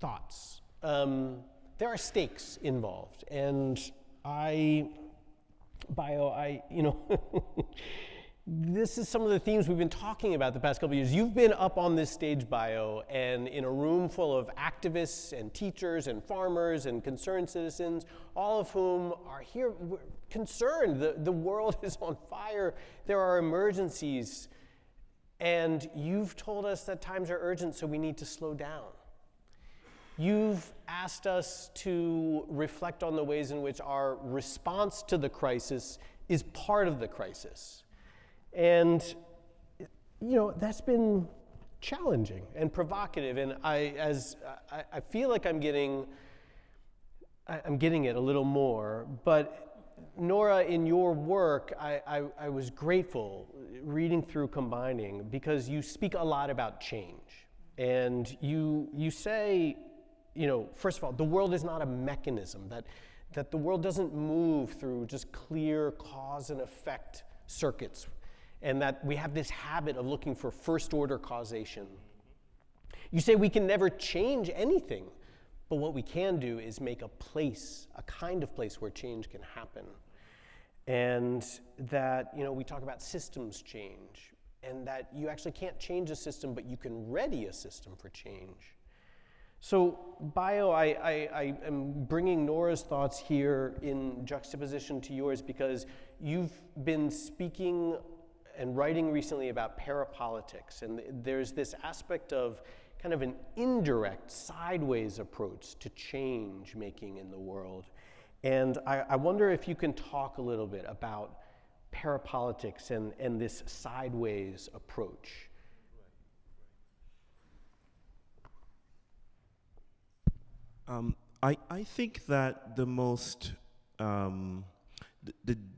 thoughts. There are stakes involved. And this is some of the themes we've been talking about the past couple of years. You've been up on this stage, Bayo, and in a room full of activists and teachers and farmers and concerned citizens, all of whom are here concerned. The world is on fire. There are emergencies. And you've told us that times are urgent, so we need to slow down. You've asked us to reflect on the ways in which our response to the crisis is part of the crisis. And, that's been challenging and provocative. And I feel like I'm getting it a little more. But Nora, in your work, I was grateful reading through Combining, because you speak a lot about change. And you say, first of all, the world is not a mechanism, that the world doesn't move through just clear cause and effect circuits, and that we have this habit of looking for first order causation. You say we can never change anything, but what we can do is make a kind of place where change can happen. And that, we talk about systems change, and that you actually can't change a system, but you can ready a system for change. So, Bayo, I am bringing Nora's thoughts here in juxtaposition to yours, because you've been speaking and writing recently about parapolitics, and there's this aspect of kind of an indirect, sideways approach to change making in the world. And I wonder if you can talk a little bit about parapolitics and this sideways approach. I think that the most, the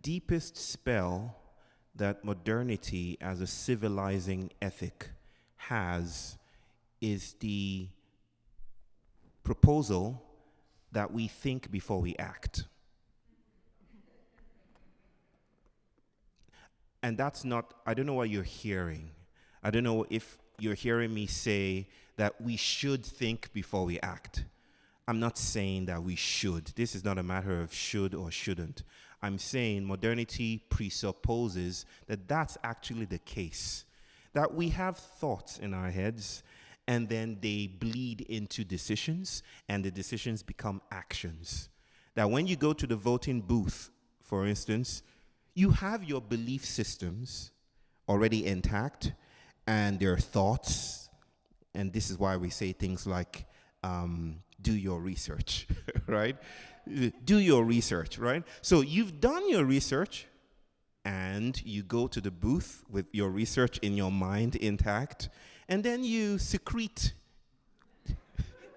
deepest spell that modernity as a civilizing ethic has is the proposal that we think before we act. And that's not, I don't know what you're hearing. I don't know if you're hearing me say that we should think before we act. I'm not saying that we should. This is not a matter of should or shouldn't. I'm saying modernity presupposes that that's actually the case. That we have thoughts in our heads, and then they bleed into decisions, and the decisions become actions. That when you go to the voting booth, for instance, you have your belief systems already intact, and their thoughts, and this is why we say things like, do your research, right? Do your research, right? So you've done your research, and you go to the booth with your research in your mind intact, and then you secrete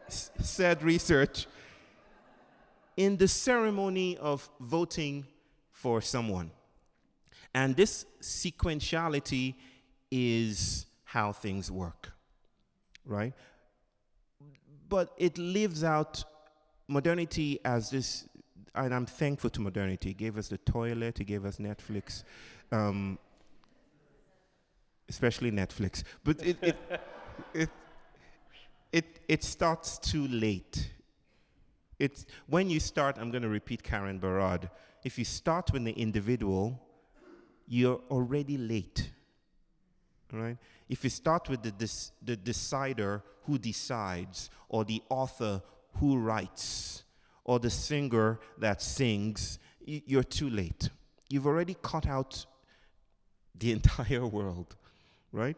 said research in the ceremony of voting for someone. And this sequentiality is how things work, right? But it lives out modernity as this, and I'm thankful to modernity. It gave us the toilet, it gave us Netflix, especially Netflix. But it starts too late. It's when you start, I'm going to repeat Karen Barad, if you start with the individual, you're already late, right? If you start with the decider who decides, or the author who writes, or the singer that sings, you're too late. You've already cut out the entire world, right?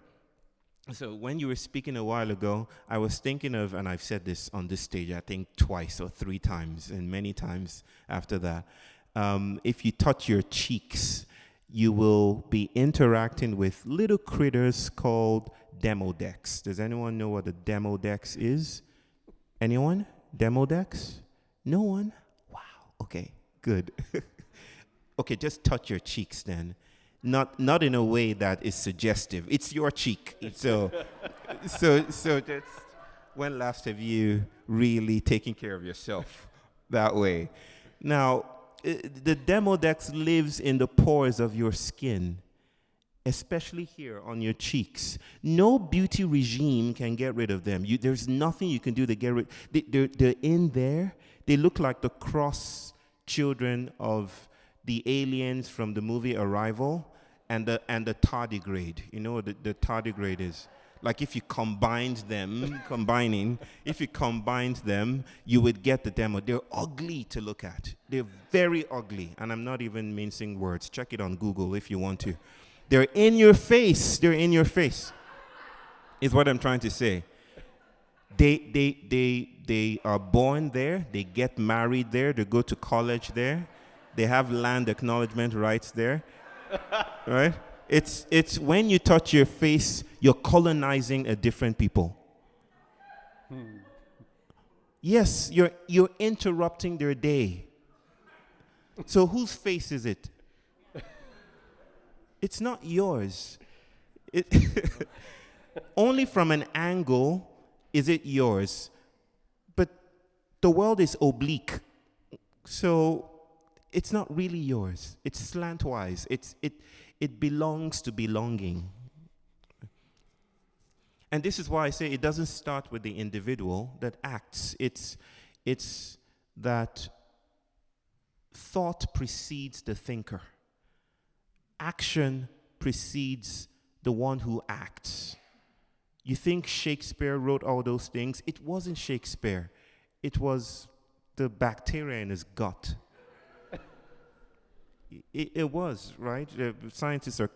So when you were speaking a while ago, I was thinking of, and I've said this on this stage, I think twice or three times, and many times after that, if you touch your cheeks, you will be interacting with little critters called demodex. Does anyone know what a demodex is? Anyone? Demodex? No one? Wow. Okay, good. Okay, just touch your cheeks then. Not in a way that is suggestive. It's your cheek. So just when last have you really taken care of yourself that way? Now, the demodex lives in the pores of your skin, especially here on your cheeks. No beauty regime can get rid of them. There's nothing you can do to get rid. They're in there. They look like the cross children of the aliens from the movie Arrival and the tardigrade. You know what the tardigrade is? Like if you combined them, if you combined them, you would get the demo. They're ugly to look at. They're very ugly. And I'm not even mincing words. Check it on Google if you want to. They're in your face. They're in your face, is what I'm trying to say. They are born there. They get married there. They go to college there. They have land acknowledgement rights there, right? It's when you touch your face, you're colonizing a different people. Yes, you're interrupting their day. So whose face is it? It's not yours. Only from an angle is it yours. But the world is oblique. So it's not really yours. It's slantwise. It belongs to belonging. And this is why I say it doesn't start with the individual that acts. It's that thought precedes the thinker. Action precedes the one who acts. You think Shakespeare wrote all those things? It wasn't Shakespeare. It was the bacteria in his gut. It was, right? Scientists are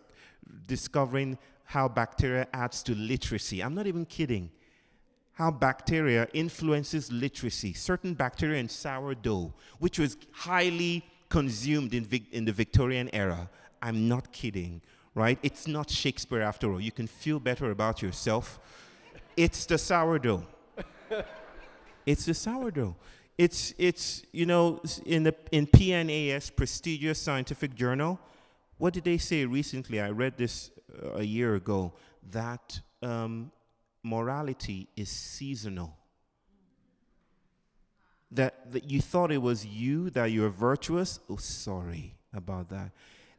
discovering how bacteria adds to literacy. I'm not even kidding. How bacteria influences literacy. Certain bacteria in sourdough, which was highly consumed in the Victorian era. I'm not kidding, right? It's not Shakespeare after all. You can feel better about yourself. It's the sourdough. It's the sourdough. It's you know, in PNAS, prestigious scientific journal, what did they say recently? I read this a year ago, that morality is seasonal. That you thought it was you, that you're virtuous. Oh, sorry about that.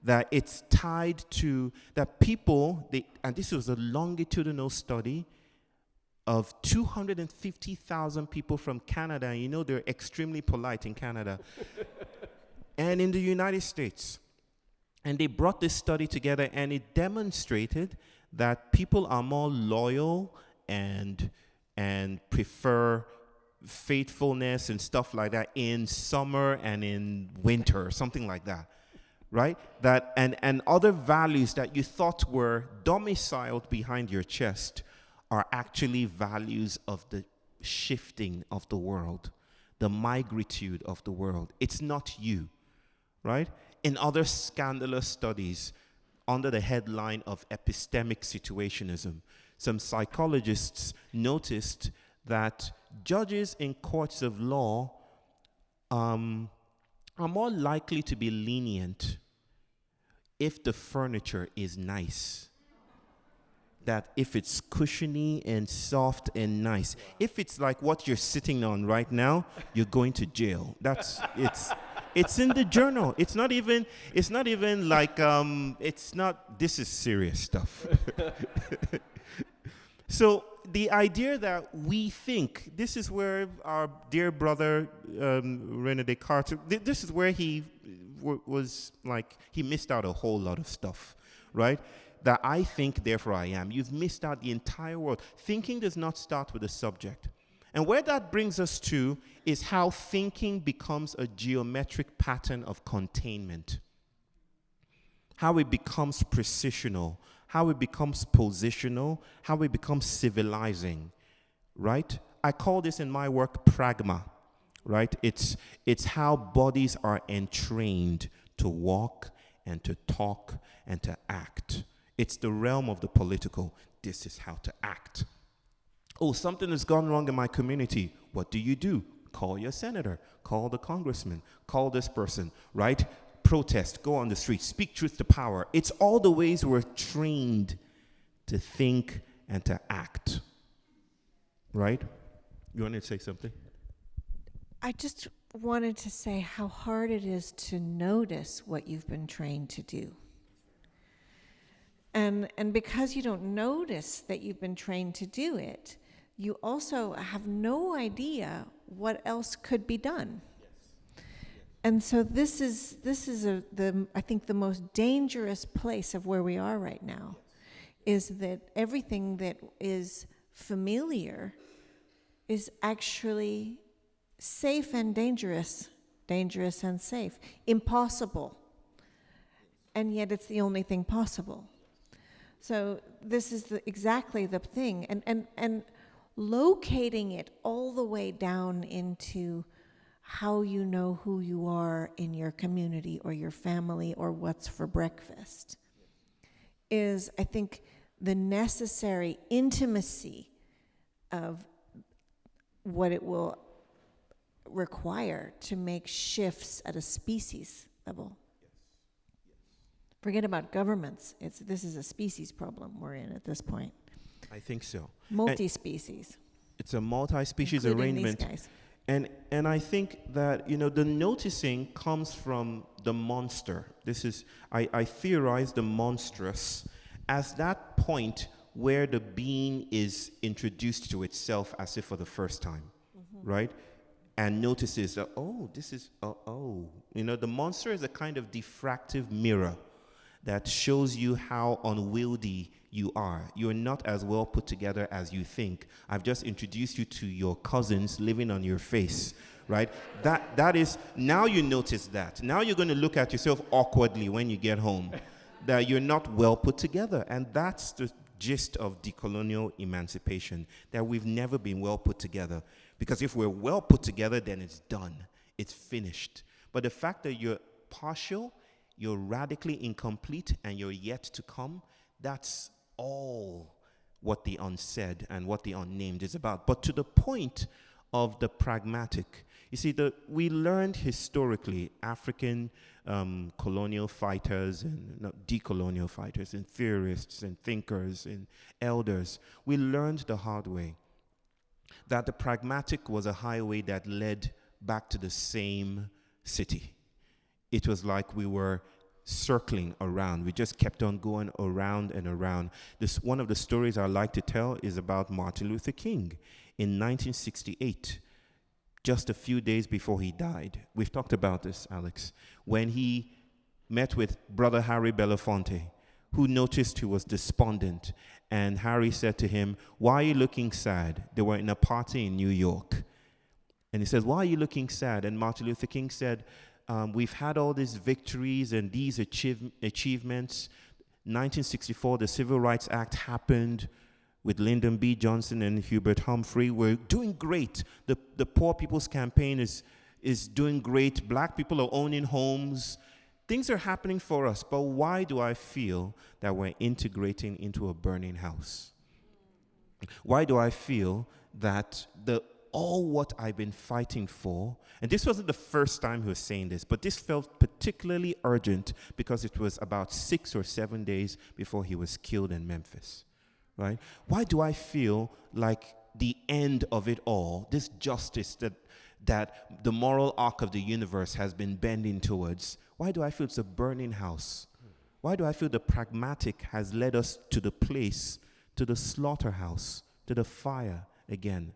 that it's tied to that people, and this was a longitudinal study of 250,000 people from Canada. And you know they're extremely polite in Canada. And in the United States. And they brought this study together, and it demonstrated that people are more loyal and prefer faithfulness and stuff like that in summer and in winter, something like that, right? That and other values that you thought were domiciled behind your chest are actually values of the shifting of the world, the migritude of the world. It's not you, right? In other scandalous studies under the headline of epistemic situationism, some psychologists noticed that judges in courts of law are more likely to be lenient if the furniture is nice. That if it's cushiony and soft and nice. If it's like what you're sitting on right now, you're going to jail. It's in the journal. It's not even like, this is serious stuff. So the idea that we think, this is where our dear brother René Descartes, this is where he was like, he missed out a whole lot of stuff, right? That I think, therefore I am. You've missed out the entire world. Thinking does not start with the subject. And where that brings us to is how thinking becomes a geometric pattern of containment. How it becomes precisional, how it becomes positional, how it becomes civilizing, right? I call this in my work pragma, right? It's how bodies are entrained to walk and to talk and to act. It's the realm of the political. This is how to act. Oh, something has gone wrong in my community. What do? Call your senator, call the congressman, call this person, right? Protest, go on the street, speak truth to power. It's all the ways we're trained to think and to act, right? You wanted to say something? I just wanted to say how hard it is to notice what you've been trained to do. And because you don't notice that you've been trained to do it, you also have no idea what else could be done. And so this is I think the most dangerous place of where we are right now, is that everything that is familiar is actually safe and dangerous and safe, impossible, and yet it's the only thing possible. So this is exactly the thing, and locating it all the way down into how you know who you are in your community or your family or what's for breakfast is, I think, the necessary intimacy of what it will require to make shifts at a species level. Forget about governments. This is a species problem we're in at this point. I think so. Multi-species. It's a multi-species arrangement. These guys. And I think that, the noticing comes from the monster. I theorize the monstrous as that point where the being is introduced to itself as if for the first time, right? And notices that, the monster is a kind of diffractive mirror that shows you how unwieldy you are. You're not as well put together as you think. I've just introduced you to your cousins living on your face, right? That is, now you notice that. Now you're going to look at yourself awkwardly when you get home, that you're not well put together. And that's the gist of decolonial emancipation, that we've never been well put together. Because if we're well put together, then it's done. It's finished. But the fact that you're partial, you're radically incomplete, and you're yet to come, that's all what the unsaid and what the unnamed is about. But to the point of the pragmatic, you see, we learned historically African colonial fighters and decolonial fighters and theorists and thinkers and elders, we learned the hard way that the pragmatic was a highway that led back to the same city. It was like we were circling around. We just kept on going around and around. One of the stories I like to tell is about Martin Luther King in 1968, just a few days before he died. We've talked about this, Alex. When he met with Brother Harry Belafonte, who noticed he was despondent, and Harry said to him, "Why are you looking sad?" They were in a party in New York. And he says, "Why are you looking sad?" And Martin Luther King said, "We've had all these victories and these achievements. 1964, the Civil Rights Act happened with Lyndon B. Johnson and Hubert Humphrey. We're doing great. The Poor People's Campaign is doing great. Black people are owning homes. Things are happening for us. But why do I feel that we're integrating into a burning house? Why do I feel that all what I've been fighting for," and this wasn't the first time he was saying this, but this felt particularly urgent because it was about 6 or 7 days before he was killed in Memphis, right? Why do I feel like the end of it all, this justice that the moral arc of the universe has been bending towards, why do I feel it's a burning house? Why do I feel the pragmatic has led us to the place, to the slaughterhouse, to the fire again?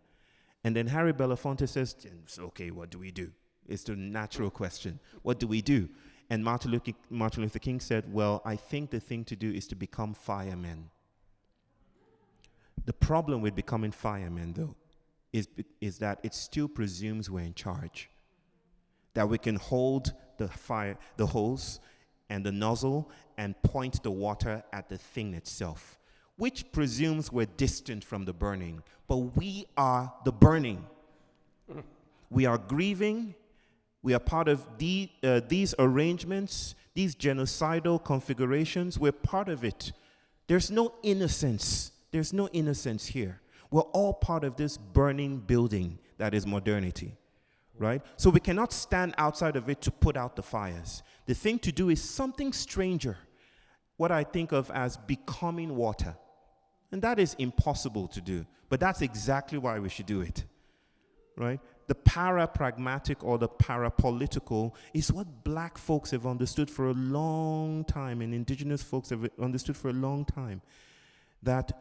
And then Harry Belafonte says, "Okay, what do we do?" It's the natural question. What do we do? And Martin Luther King said, "Well, I think the thing to do is to become firemen." The problem with becoming firemen, though, is that it still presumes we're in charge. That we can hold the hose and the nozzle and point the water at the thing itself, which presumes we're distant from the burning. But we are the burning. We are grieving. We are part of these arrangements, these genocidal configurations. We're part of it. There's no innocence. There's no innocence here. We're all part of this burning building that is modernity, right? So we cannot stand outside of it to put out the fires. The thing to do is something stranger, what I think of as becoming water. And that is impossible to do, but that's exactly why we should do it, right? The para-pragmatic or the parapolitical is what black folks have understood for a long time, and indigenous folks have understood for a long time, that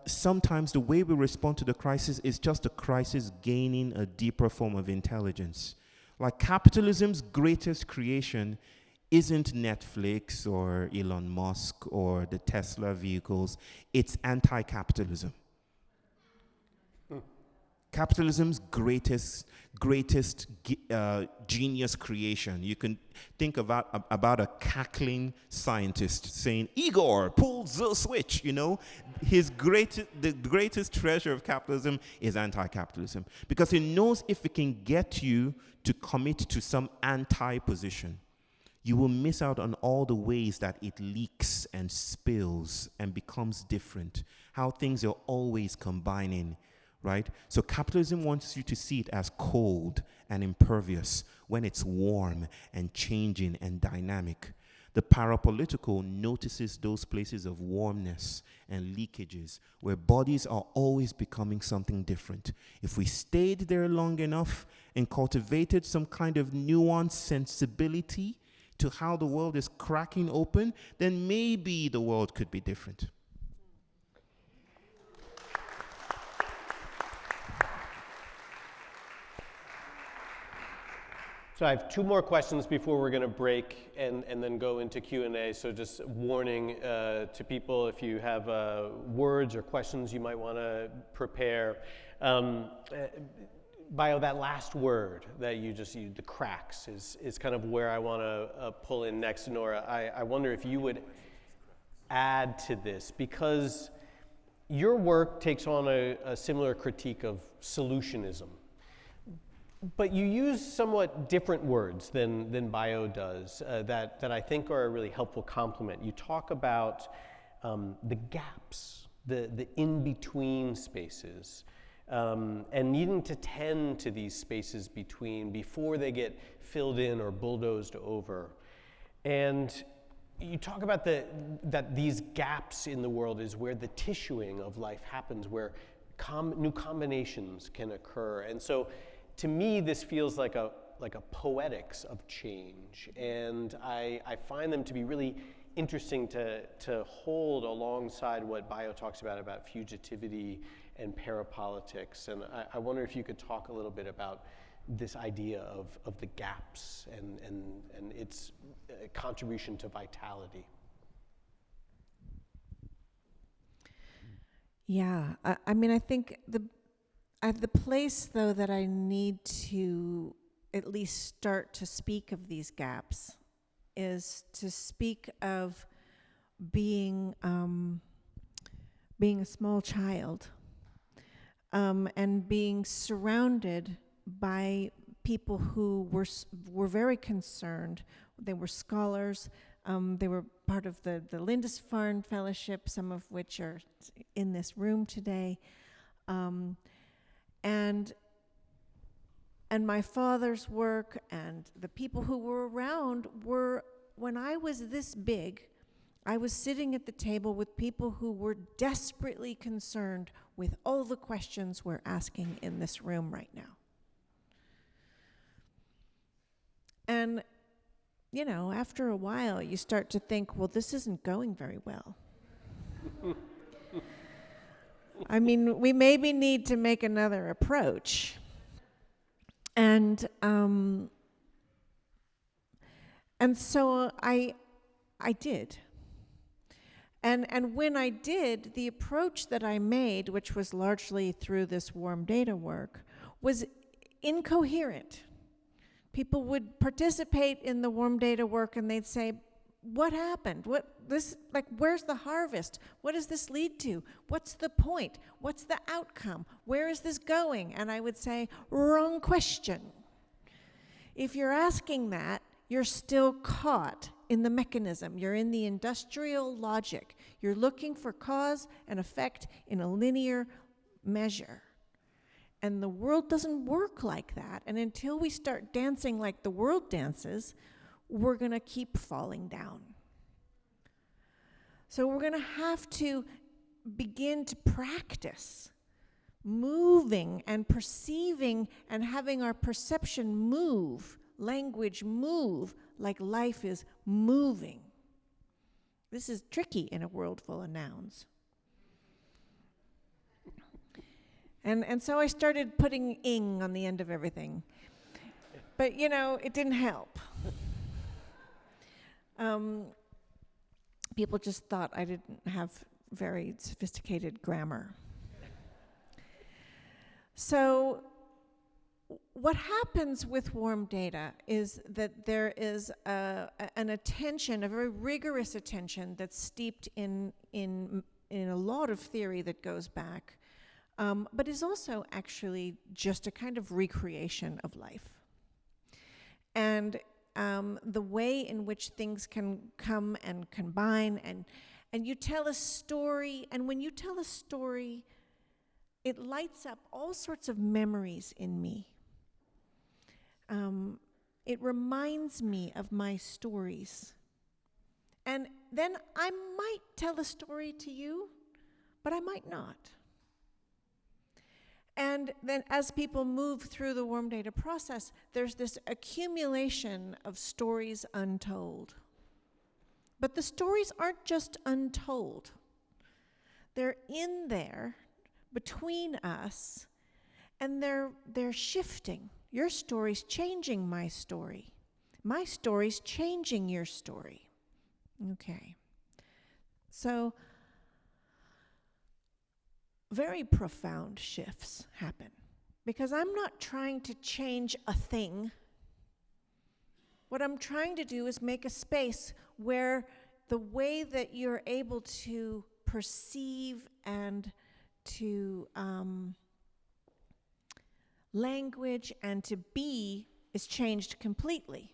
sometimes the way we respond to the crisis is just a crisis gaining a deeper form of intelligence. Like capitalism's greatest creation isn't Netflix or Elon Musk or the Tesla vehicles. It's anti-capitalism. Capitalism's greatest genius creation. You can think about a cackling scientist saying, "Igor pulls the switch," you know? The greatest treasure of capitalism is anti-capitalism, because it knows if it can get you to commit to some anti-position, you will miss out on all the ways that it leaks and spills and becomes different, how things are always combining, right? So capitalism wants you to see it as cold and impervious when it's warm and changing and dynamic. The parapolitical notices those places of warmness and leakages where bodies are always becoming something different. If we stayed there long enough and cultivated some kind of nuanced sensibility to how the world is cracking open, then maybe the world could be different. So I have 2 more questions before we're going to break and then go into Q&A. So just warning to people, if you have words or questions you might want to prepare. Bayo, that last word that you just used, the cracks, is kind of where I want to pull in next. Nora, I wonder if you would add to this, because your work takes on a similar critique of solutionism. But you use somewhat different words than Bayo does that I think are a really helpful complement. You talk about the gaps, the in-between spaces, and needing to tend to these spaces before they get filled in or bulldozed over. And you talk about that these gaps in the world is where the tissuing of life happens, where new combinations can occur. And so to me, this feels like a like a poetics of change, and I find them to be really interesting to hold alongside what Bayo talks about fugitivity and parapolitics. And I wonder if you could talk a little bit about this idea of the gaps and its contribution to vitality. Yeah, I mean, I think the place, though, that I need to at least start to speak of these gaps is to speak of being a small child, and being surrounded by people who were very concerned. They were scholars. They were part of the Lindisfarne Fellowship, some of which are in this room today. And my father's work and the people who were around were, when I was this big, I was sitting at the table with people who were desperately concerned with all the questions we're asking in this room right now. And, you know, after a while, you start to think, well, this isn't going very well. I mean, we maybe need to make another approach. And so I did. And when I did, the approach that I made, which was largely through this warm data work, was incoherent. People would participate in the warm data work and they'd say, what happened? Where's the harvest? What does this lead to? What's the point? What's the outcome? Where is this going? And I would say, wrong question. If you're asking that, you're still caught in the mechanism. You're in the industrial logic. You're looking for cause and effect in a linear measure. And the world doesn't work like that. And until we start dancing like the world dances, we're going to keep falling down. So we're going to have to begin to practice moving and perceiving and having our perception move, language move, like life is moving. This is tricky in a world full of nouns. And so I started putting ing on the end of everything. But, you know, it didn't help. People just thought I didn't have very sophisticated grammar. So what happens with warm data is that there is an attention, a very rigorous attention that's steeped in a lot of theory that goes back, but is also actually just a kind of recreation of life. And the way in which things can come and combine, and you tell a story, and when you tell a story, it lights up all sorts of memories in me. It reminds me of my stories. And then I might tell a story to you, but I might not. And then as people move through the warm data process, there's this accumulation of stories untold. But the stories aren't just untold. They're in there between us, and they're shifting. Your story's changing my story. My story's changing your story. Okay. So very profound shifts happen because I'm not trying to change a thing. What I'm trying to do is make a space where the way that you're able to perceive and to language and to be is changed completely.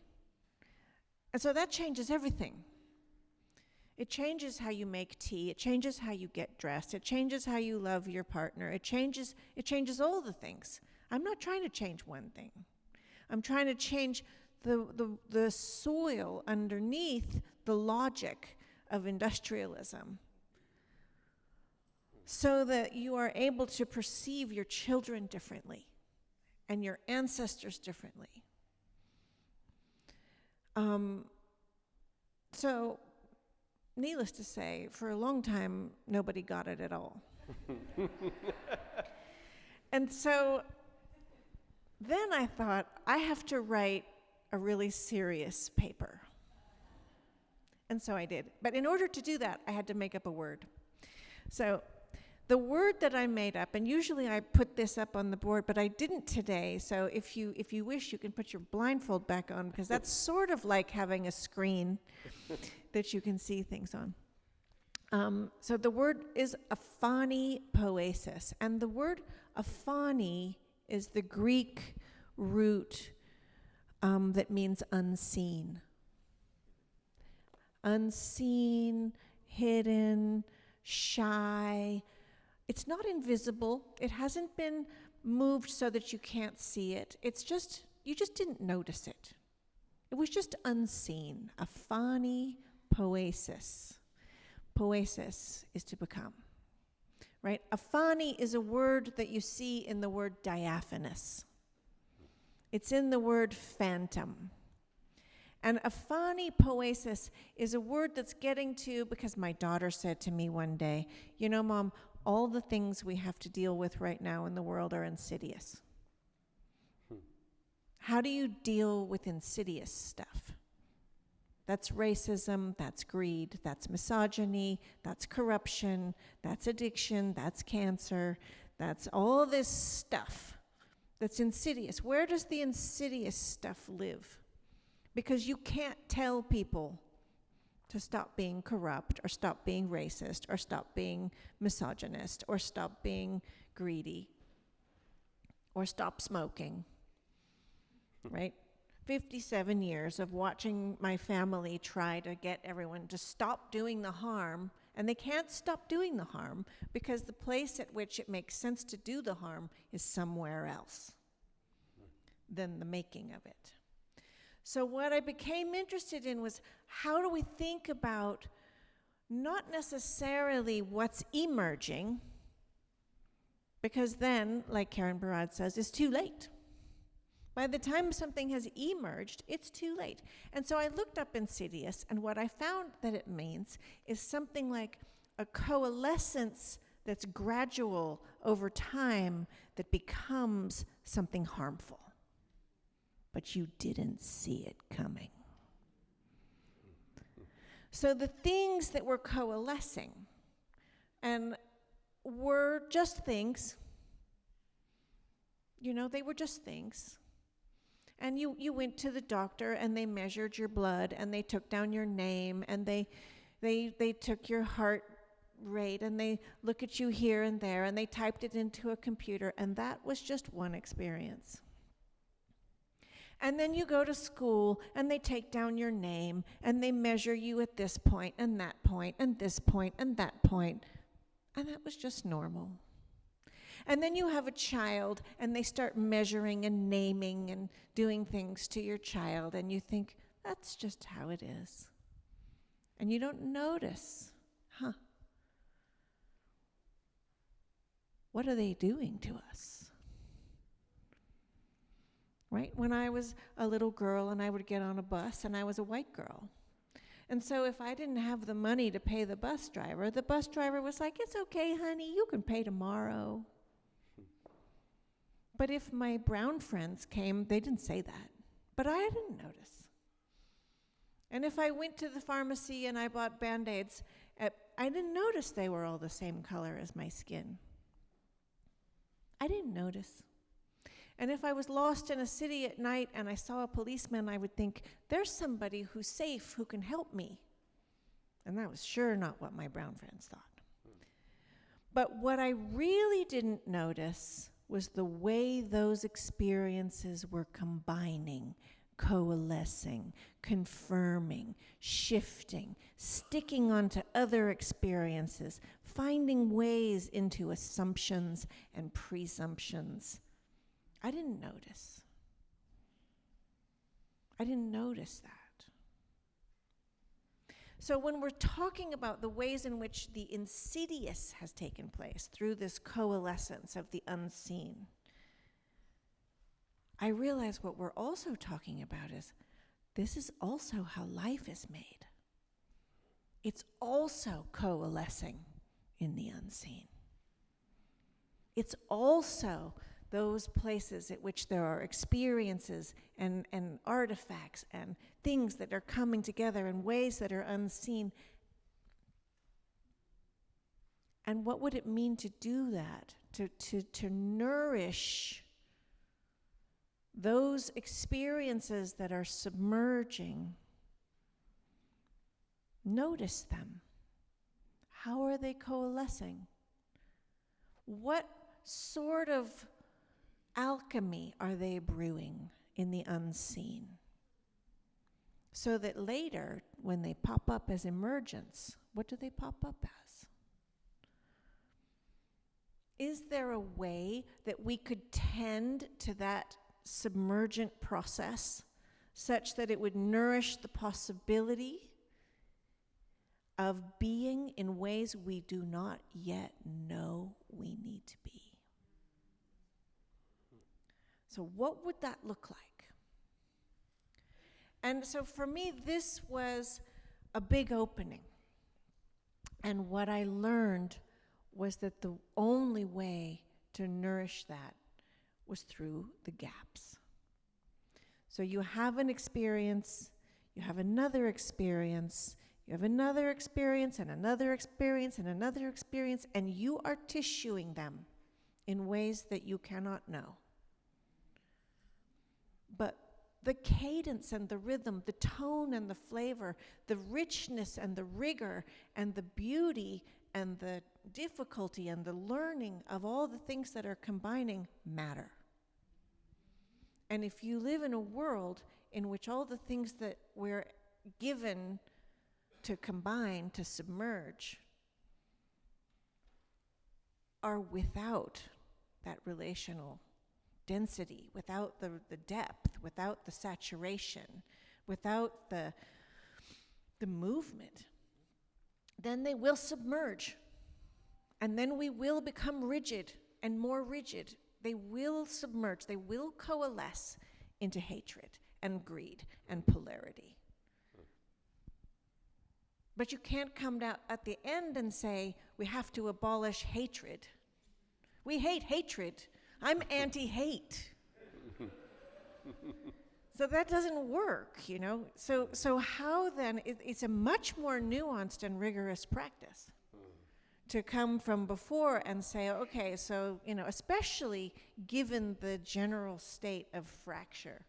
And so that changes everything. It changes how you make tea, it changes how you get dressed, it changes how you love your partner, it changes all the things. I'm not trying to change one thing. I'm trying to change the soil underneath the logic of industrialism so that you are able to perceive your children differently and your ancestors differently So, needless to say, for a long time, nobody got it at all. And so then I thought, I have to write a really serious paper. And so I did. But in order to do that, I had to make up a word. So the word that I made up, and usually I put this up on the board, but I didn't today. So if you wish, you can put your blindfold back on, because that's sort of like having a screen that you can see things on. So the word is aphanipoesis. And the word aphani is the Greek root that means unseen. Unseen, hidden, shy. It's not invisible. It hasn't been moved so that you can't see it. It's just, you just didn't notice it. It was just unseen. Aphanipoesis. Poesis is to become, right? Aphani is a word that you see in the word diaphanous. It's in the word phantom. And aphanipoesis is a word that's getting to, because my daughter said to me one day, you know, Mom, all the things we have to deal with right now in the world are insidious. How do you deal with insidious stuff? That's racism, that's greed, that's misogyny, that's corruption, that's addiction, that's cancer, that's all this stuff that's insidious. Where does the insidious stuff live? Because you can't tell people to stop being corrupt, or stop being racist, or stop being misogynist, or stop being greedy, or stop smoking, right? 57 years of watching my family try to get everyone to stop doing the harm, and they can't stop doing the harm because the place at which it makes sense to do the harm is somewhere else than the making of it. So what I became interested in was, how do we think about not necessarily what's emerging, because then, like Karen Barad says, it's too late. By the time something has emerged, it's too late. And so I looked up insidious, and what I found that it means is something like a coalescence that's gradual over time that becomes something harmful. But you didn't see it coming. So the things that were coalescing and were just things, you know, they were just things. And you went to the doctor, and they measured your blood, and they took down your name, and they took your heart rate, and they look at you here and there, and they typed it into a computer, and that was just one experience. And then you go to school, and they take down your name, and they measure you at this point, and that point, and this point, and that point, and that was just normal. And then you have a child, and they start measuring and naming and doing things to your child, and you think, that's just how it is. And you don't notice, what are they doing to us? Right? When I was a little girl and I would get on a bus, and I was a white girl. And so if I didn't have the money to pay the bus driver was like, it's okay, honey, you can pay tomorrow. But if my brown friends came, they didn't say that. But I didn't notice. And if I went to the pharmacy and I bought Band-Aids, I didn't notice they were all the same color as my skin. I didn't notice. And if I was lost in a city at night and I saw a policeman, I would think, there's somebody who's safe who can help me. And that was sure not what my brown friends thought. But what I really didn't notice was the way those experiences were combining, coalescing, confirming, shifting, sticking onto other experiences, finding ways into assumptions and presumptions. I didn't notice. I didn't notice that. So when we're talking about the ways in which the insidious has taken place through this coalescence of the unseen, I realize what we're also talking about is this is also how life is made. It's also coalescing in the unseen. It's also those places at which there are experiences and artifacts and things that are coming together in ways that are unseen. And what would it mean to do that? To nourish those experiences that are submerging. Notice them. How are they coalescing? What sort of alchemy are they brewing in the unseen? So that later, when they pop up as emergence, what do they pop up as? Is there a way that we could tend to that submergent process such that it would nourish the possibility of being in ways we do not yet know we need to be? So what would that look like? And so for me, this was a big opening. And what I learned was that the only way to nourish that was through the gaps. So you have an experience, you have another experience, you have another experience, and another experience, and another experience, and you are tissuing them in ways that you cannot know. But the cadence and the rhythm, the tone and the flavor, the richness and the rigor and the beauty and the difficulty and the learning of all the things that are combining matter. And if you live in a world in which all the things that we're given to combine, to submerge, are without that relational density, without the depth, without the saturation, without the movement, then they will submerge. And then we will become rigid and more rigid. They will submerge, they will coalesce into hatred and greed and polarity. But you can't come down at the end and say, we have to abolish hatred. We hate hatred. I'm anti-hate. So that doesn't work, you know? So how then, it's a much more nuanced and rigorous practice to come from before and say, okay, so, you know, especially given the general state of fracture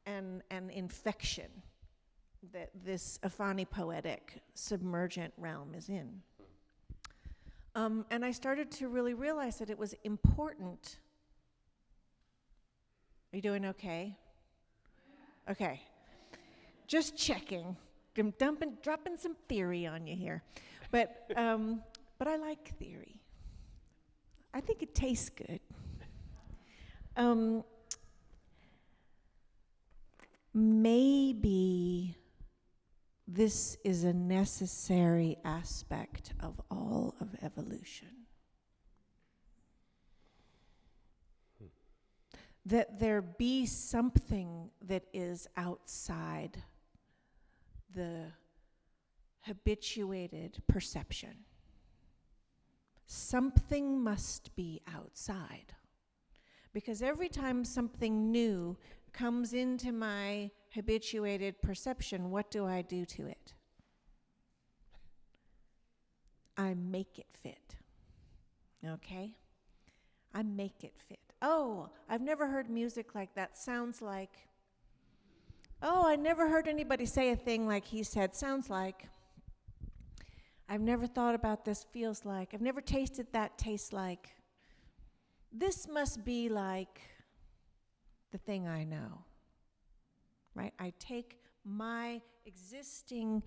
and infection that this aphanipoetic submergent realm is in. And I started to really realize that it was important. Are you doing okay? Okay. Just checking. I'm dropping some theory on you here. But I like theory. I think it tastes good. Maybe this is a necessary aspect of all of evolution. That there be something that is outside the habituated perception. Something must be outside. Because every time something new comes into my habituated perception, what do I do to it? I make it fit. Okay? I make it fit. Oh, I've never heard music like that. Sounds like. Oh, I never heard anybody say a thing like he said. Sounds like. I've never thought about this. Feels like. I've never tasted that. Tastes like. This must be like the thing I know. Right? I take my existing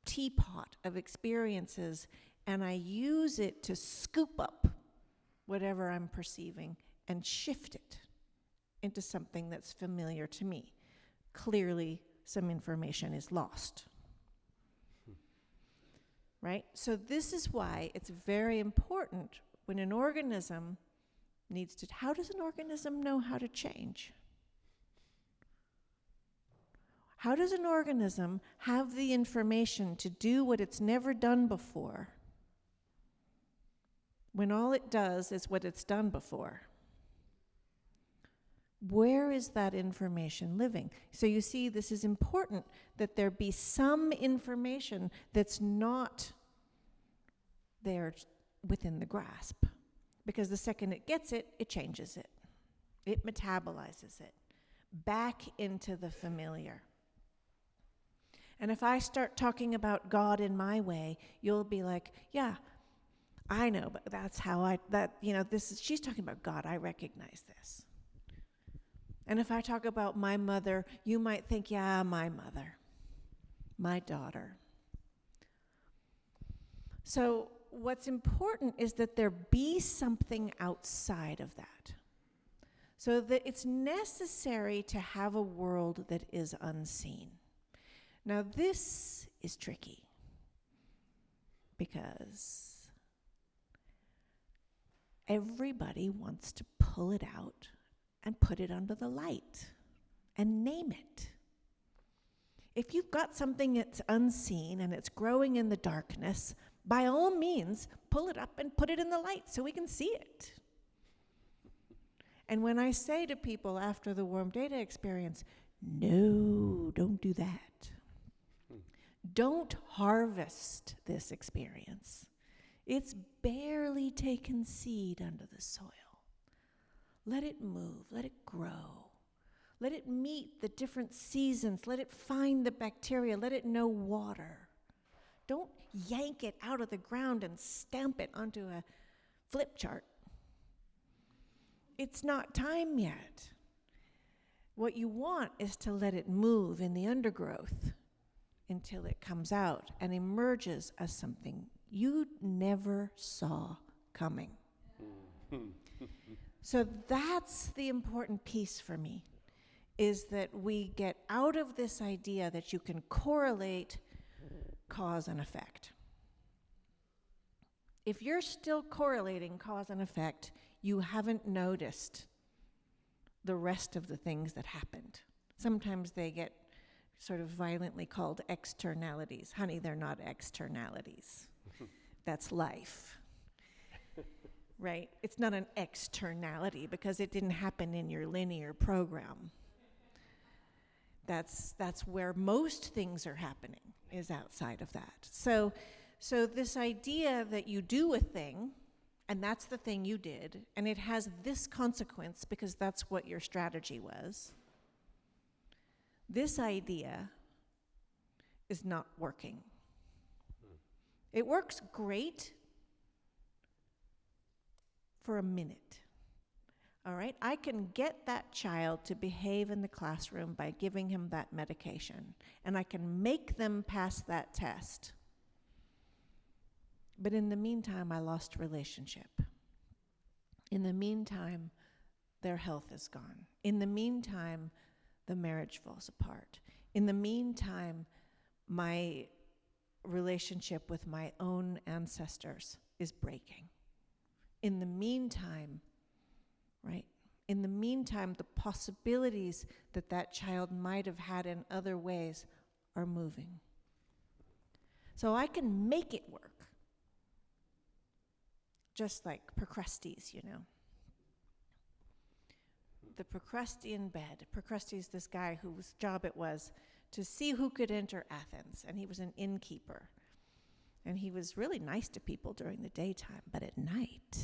teapot of experiences and I use it to scoop up whatever I'm perceiving and shift it into something that's familiar to me. Clearly, some information is lost. Right? So this is why it's very important when an organism needs to, how does an organism know how to change? How does an organism have the information to do what it's never done before when all it does is what it's done before? Where is that information living? So you see, this is important that there be some information that's not there within the grasp. Because the second it gets it, it changes it. It metabolizes it back into the familiar. And if I start talking about God in my way, you'll be like, yeah, I know, but that's how she's talking about God, I recognize this. And if I talk about my mother, you might think, yeah, my mother, my daughter. So what's important is that there be something outside of that. So that it's necessary to have a world that is unseen. Now this is tricky because everybody wants to pull it out and put it under the light and name it. If you've got something that's unseen and it's growing in the darkness, by all means, pull it up and put it in the light so we can see it. And when I say to people after the warm data experience, no, don't do that. Don't harvest this experience. It's barely taken seed under the soil. Let it move, let it grow. Let it meet the different seasons. Let it find the bacteria. Let it know water. Don't yank it out of the ground and stamp it onto a flip chart. It's not time yet. What you want is to let it move in the undergrowth until it comes out and emerges as something you never saw coming. So that's the important piece for me, is that we get out of this idea that you can correlate cause and effect. If you're still correlating cause and effect, you haven't noticed the rest of the things that happened. Sometimes they get sort of violently called externalities. Honey, they're not externalities. That's life. Right? It's not an externality because it didn't happen in your linear program. That's where most things are happening, is outside of that. So this idea that you do a thing, and that's the thing you did, and it has this consequence because that's what your strategy was, this idea is not working. It works great for a minute. All right? I can get that child to behave in the classroom by giving him that medication, and I can make them pass that test. But in the meantime, I lost relationship. In the meantime, their health is gone. In the meantime, the marriage falls apart. In the meantime, my relationship with my own ancestors is breaking. In the meantime, right? In the meantime, the possibilities that that child might have had in other ways are moving. So I can make it work. Just like Procrustes, you know. The Procrustean bed. Procrustes, this guy whose job it was to see who could enter Athens, and he was an innkeeper. And he was really nice to people during the daytime, but at night,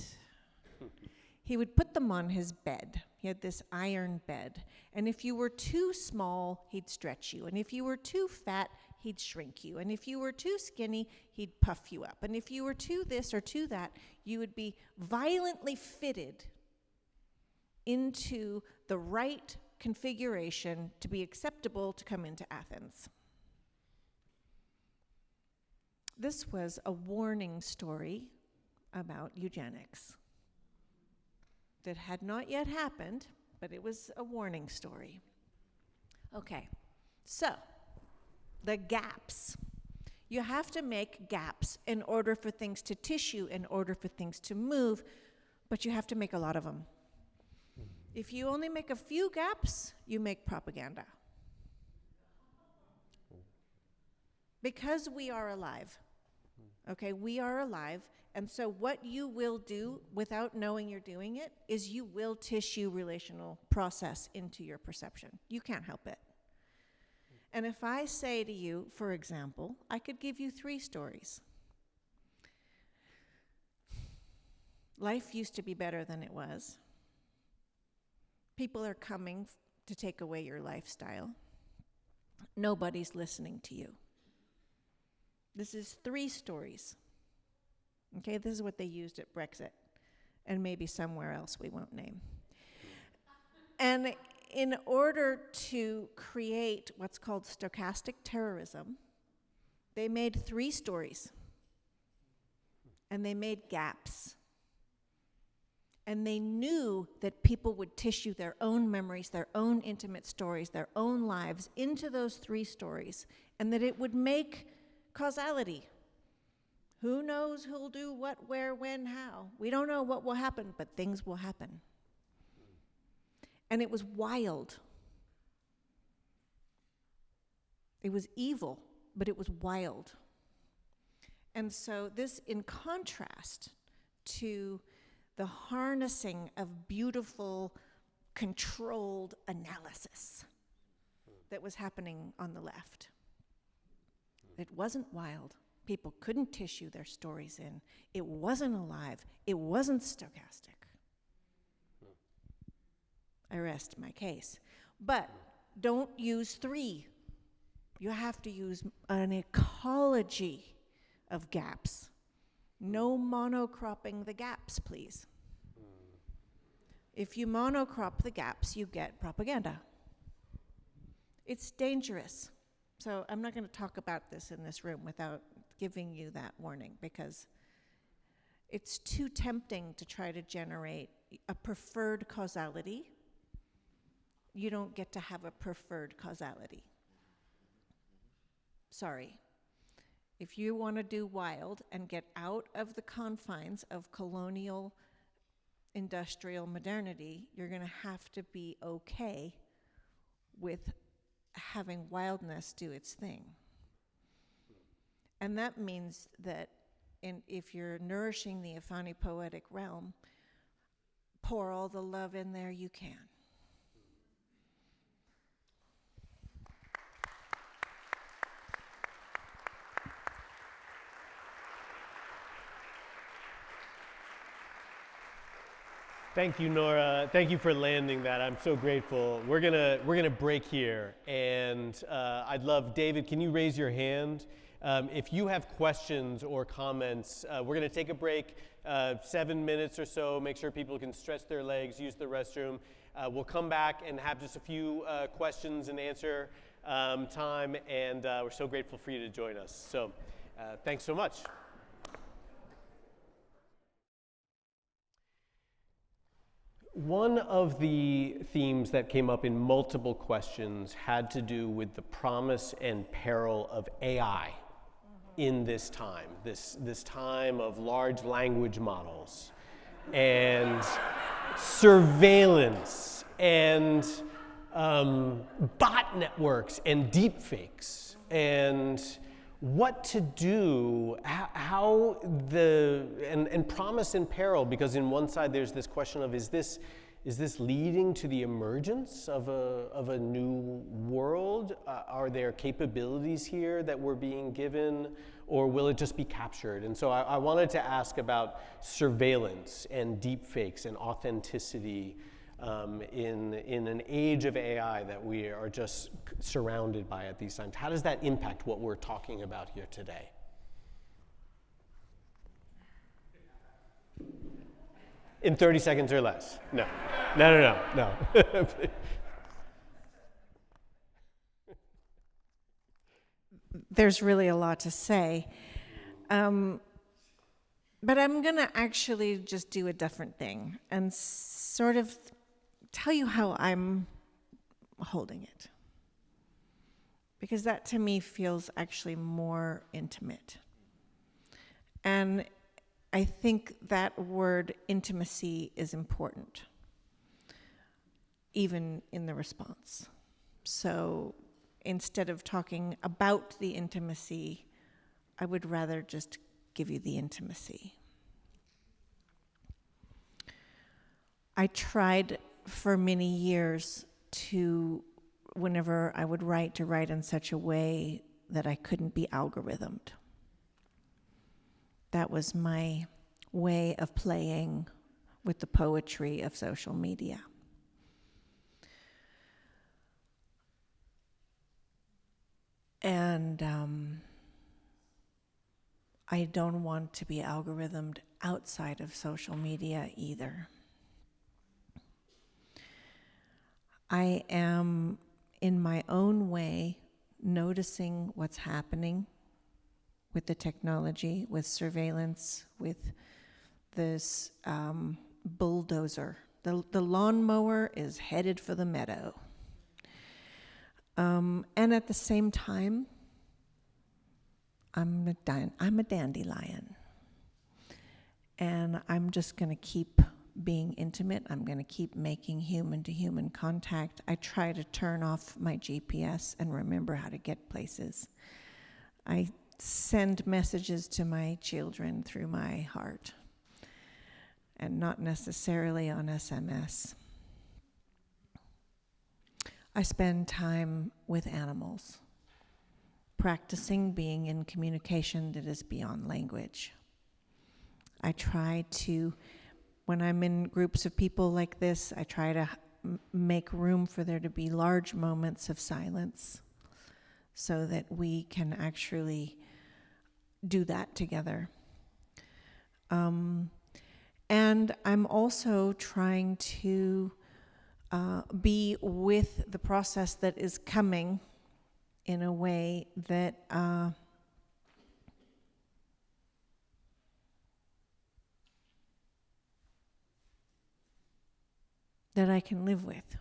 he would put them on his bed. He had this iron bed. And if you were too small, he'd stretch you. And if you were too fat, he'd shrink you. And if you were too skinny, he'd puff you up. And if you were too this or too that, you would be violently fitted into the right configuration to be acceptable to come into Athens. This was a warning story about eugenics that had not yet happened, but it was a warning story. Okay, so the gaps. You have to make gaps in order for things to tissue, in order for things to move, but you have to make a lot of them. If you only make a few gaps, you make propaganda. Because we are alive. Okay, we are alive, and so what you will do without knowing you're doing it is you will tissue relational process into your perception. You can't help it. And if I say to you, for example, I could give you 3 stories. Life used to be better than it was. People are coming to take away your lifestyle. Nobody's listening to you. This is 3 stories. Okay, this is what they used at Brexit, and maybe somewhere else we won't name. And in order to create what's called stochastic terrorism, they made 3 stories, and they made gaps. And they knew that people would tissue their own memories, their own intimate stories, their own lives into those 3 stories, and that it would make causality. Who knows who'll do what, where, when, how? We don't know what will happen, but things will happen. And it was wild. It was evil, but it was wild. And so this, in contrast to the harnessing of beautiful, controlled analysis that was happening on the left. It wasn't wild. People couldn't tissue their stories in. It wasn't alive. It wasn't stochastic. I rest my case. But don't use 3. You have to use an ecology of gaps. No monocropping the gaps, please. If you monocrop the gaps, you get propaganda. It's dangerous. So I'm not going to talk about this in this room without giving you that warning, because it's too tempting to try to generate a preferred causality. You don't get to have a preferred causality. Sorry. If you want to do wild and get out of the confines of colonial industrial modernity, you're going to have to be okay with having wildness do its thing. And that means that if you're nourishing the Afani poetic realm, pour all the love in there you can. Thank you, Nora. Thank you for landing that. I'm so grateful. We're gonna break here, and I'd love, David, can you raise your hand? If you have questions or comments, we're gonna take a break, 7 minutes or so, make sure people can stretch their legs, use the restroom. We'll come back and have just a few questions and answer time, and we're so grateful for you to join us. So thanks so much. One of the themes that came up in multiple questions had to do with the promise and peril of AI in this time, this time of large language models and surveillance and bot networks and deepfakes, and what to do, and promise and peril, because in one side there's this question of, is this leading to the emergence of a new world? Are there capabilities here that we're being given, or will it just be captured? And so I wanted to ask about surveillance and deepfakes and authenticity in an age of AI that we are just surrounded by at these times. How does that impact what we're talking about here today? In 30 seconds or less. No. There's really a lot to say. But I'm going to actually just do a different thing and sort of tell you how I'm holding it. Because that to me feels actually more intimate. And I think that word intimacy is important, even in the response. So instead of talking about the intimacy, I would rather just give you the intimacy. I tried for many years to, whenever I would write, to write in such a way that I couldn't be algorithmed. That was my way of playing with the poetry of social media. And I don't want to be algorithmed outside of social media either. I am, in my own way, noticing what's happening with the technology, with surveillance, with this bulldozer. The lawnmower is headed for the meadow. And at the same time, I'm a dandelion. And I'm just going to keep being intimate. I'm going to keep making human-to-human contact. I try to turn off my GPS and remember how to get places. I send messages to my children through my heart and not necessarily on SMS. I spend time with animals, practicing being in communication that is beyond language. I try to, when I'm in groups of people like this, I try to make room for there to be large moments of silence so that we can actually do that together. And I'm also trying to be with the process that is coming in a way that that I can live with,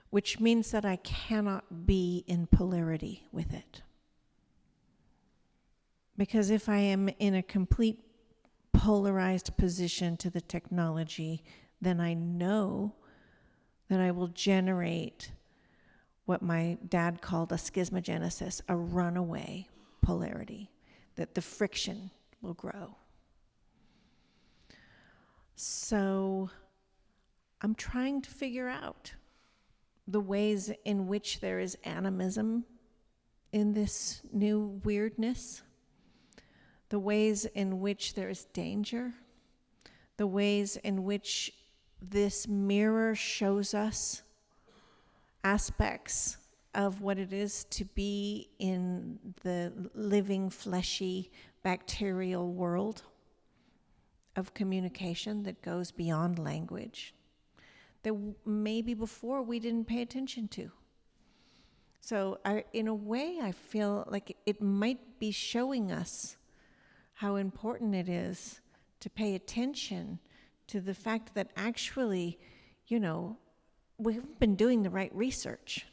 which means that I cannot be in polarity with it. Because if I am in a complete polarized position to the technology, then I know that I will generate what my dad called a schismogenesis, a runaway polarity, that the friction will grow. So I'm trying to figure out the ways in which there is animism in this new weirdness, the ways in which there is danger, the ways in which this mirror shows us aspects of what it is to be in the living, fleshy, bacterial world of communication that goes beyond language, that maybe before we didn't pay attention to. So in a way, I feel like it might be showing us how important it is to pay attention to the fact that actually, we've been doing the right research.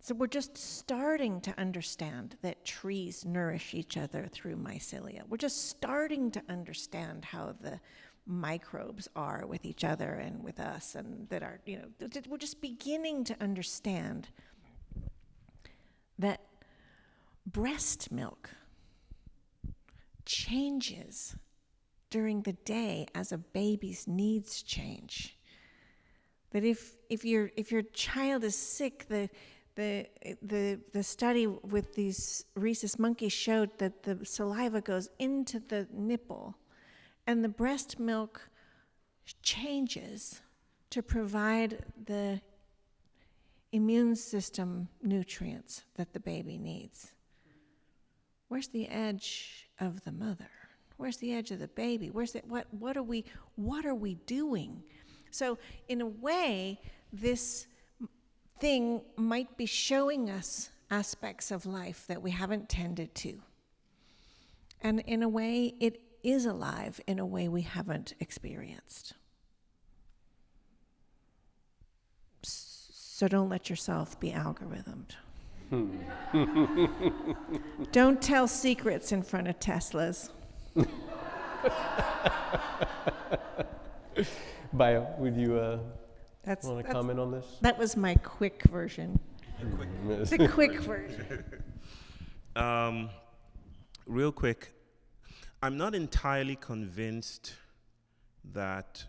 So we're just starting to understand that trees nourish each other through mycelia. We're just starting to understand how the microbes are with each other and with us, and that are, we're just beginning to understand that breast milk changes during the day as a baby's needs change. That if your child is sick, the study with these rhesus monkeys showed that the saliva goes into the nipple, and the breast milk changes to provide the immune system nutrients that the baby needs. Where's the edge of the mother? Where's the edge of the baby? Where's that? What are we doing? So in a way, this thing might be showing us aspects of life that we haven't tended to. And in a way, it is alive in a way we haven't experienced. So don't let yourself be algorithmed. Don't tell secrets in front of Teslas. Bayo, would you want to comment on this? That was my quick version. The quick version. Real quick, I'm not entirely convinced that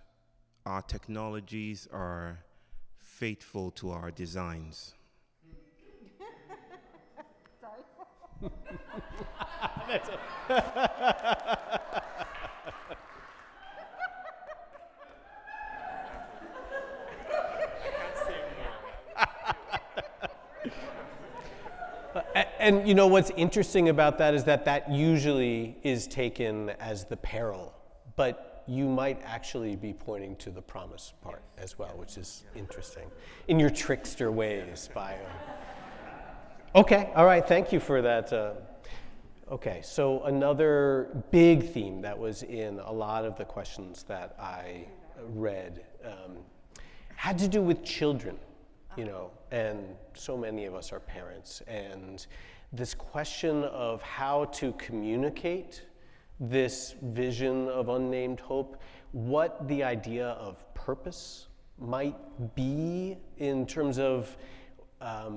our technologies are faithful to our designs. And you know what's interesting about that is that that usually is taken as the peril, but you might actually be pointing to the promise part as well, which is interesting in your trickster ways, Bayo. Okay, all right, thank you for that. Okay, so another big theme that was in a lot of the questions that I read had to do with children, you know, and so many of us are parents, and this question of how to communicate this vision of unnamed hope, what the idea of purpose might be in terms of a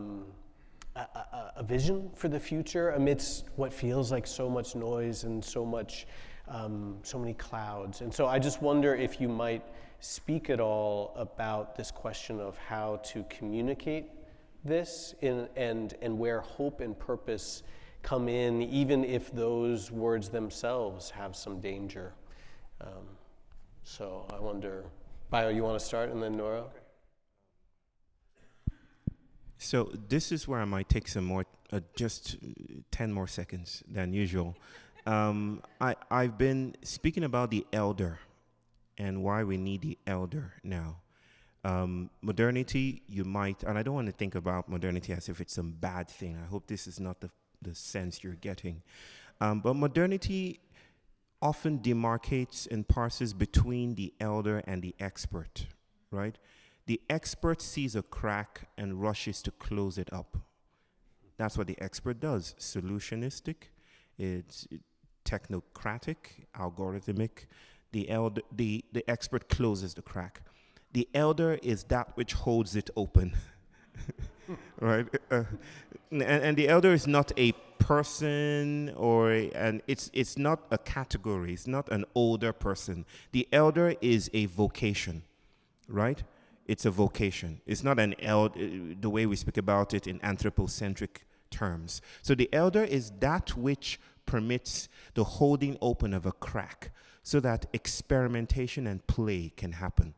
vision for the future amidst what feels like so much noise and so many clouds. And so I just wonder if you might speak at all about this question of how to communicate this and where hope and purpose come in, even if those words themselves have some danger. So I wonder, Bayo, you want to start, and then Nora? Okay. So this is where I might take some more, just 10 more seconds than usual. I've been speaking about the elder and why we need the elder now. Modernity, you might, and I don't want to think about modernity as if it's some bad thing. I hope this is not the sense you're getting. But modernity often demarcates and parses between the elder and the expert, right? The expert sees a crack and rushes to close it up. That's what the expert does. Solutionistic, it's technocratic, algorithmic. The expert closes the crack. The elder is that which holds it open, right? And the elder is not a person and it's not a category. It's not an older person. The elder is a vocation, right? It's a vocation. It's not an the way we speak about it in anthropocentric terms. So the elder is that which permits the holding open of a crack so that experimentation and play can happen,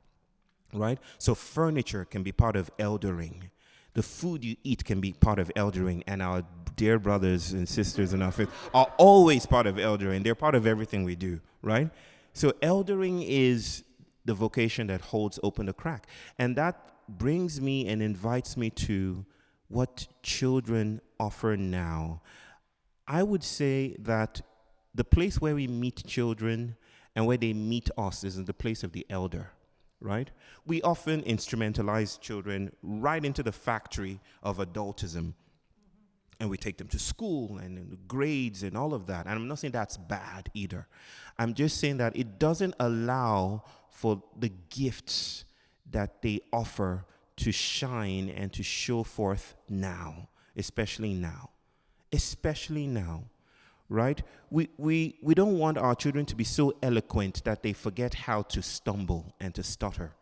right? So furniture can be part of eldering. The food you eat can be part of eldering, and our dear brothers and sisters in our faith are always part of eldering. They're part of everything we do, right? So eldering is the vocation that holds open the crack. And that brings me and invites me to what children offer now. I would say that the place where we meet children and where they meet us is in the place of the elder, right? We often instrumentalize children right into the factory of adultism. And we take them to school and grades and all of that. And I'm not saying that's bad either. I'm just saying that it doesn't allow for the gifts that they offer to shine and to show forth now, especially now, right? We don't want our children to be so eloquent that they forget how to stumble and to stutter.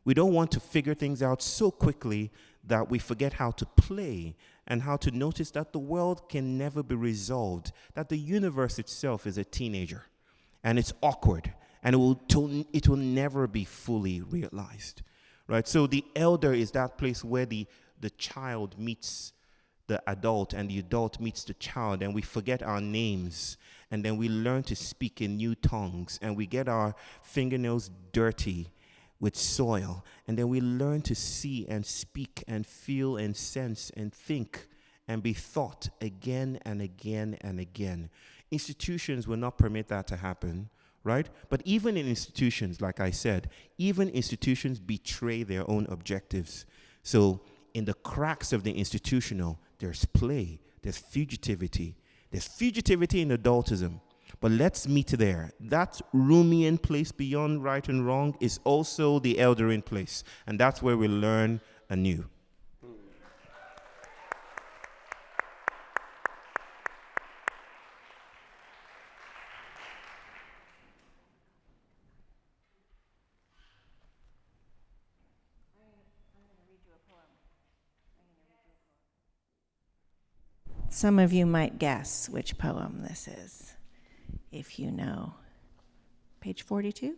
We don't want to figure things out so quickly that we forget how to play and how to notice that the world can never be resolved, that the universe itself is a teenager, and it's awkward, and it will never be fully realized, right? So the elder is that place where the child meets the adult, and the adult meets the child, and we forget our names, and then we learn to speak in new tongues, and we get our fingernails dirty with soil, and then we learn to see and speak and feel and sense and think and be thought again and again and again. Institutions will not permit that to happen, right? But even in institutions, like I said, even institutions betray their own objectives. So in the cracks of the institutional, there's play, there's fugitivity in adultism. But let's meet there. That Rumian place beyond right and wrong is also the eldering place. And that's where we learn anew. Some of you might guess which poem this is, if you know. Page 42?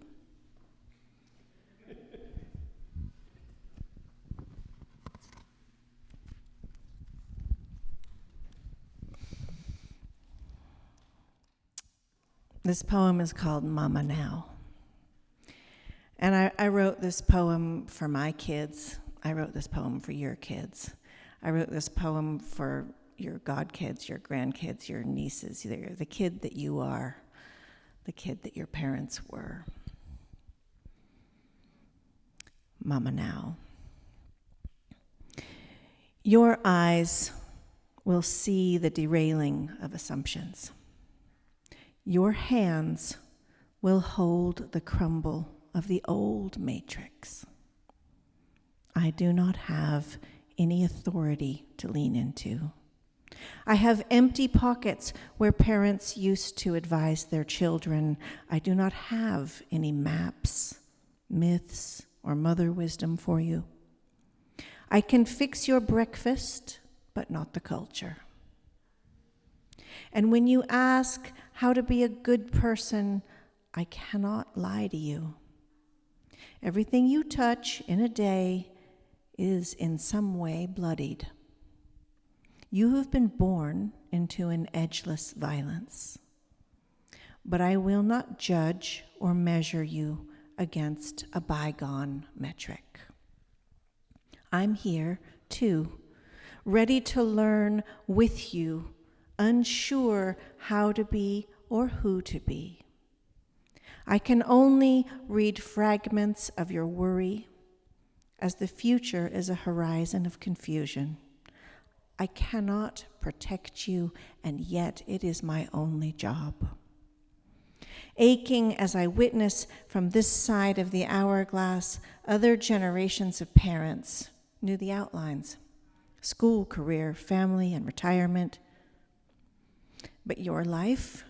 This poem is called Mama Now. And I wrote this poem for my kids. I wrote this poem for your kids. I wrote this poem for your godkids, your grandkids, your nieces, the kid that you are, the kid that your parents were. Mama Now. Your eyes will see the derailing of assumptions. Your hands will hold the crumble of the old matrix. I do not have any authority to lean into. I have empty pockets where parents used to advise their children. I do not have any maps, myths, or mother wisdom for you. I can fix your breakfast, but not the culture. And when you ask how to be a good person, I cannot lie to you. Everything you touch in a day is in some way bloodied. You have been born into an edgeless violence. But I will not judge or measure you against a bygone metric. I'm here, too, ready to learn with you, unsure how to be or who to be. I can only read fragments of your worry, as the future is a horizon of confusion. I cannot protect you, and yet it is my only job. Aching as I witness from this side of the hourglass, other generations of parents knew the outlines: school, career, family, and retirement. But your life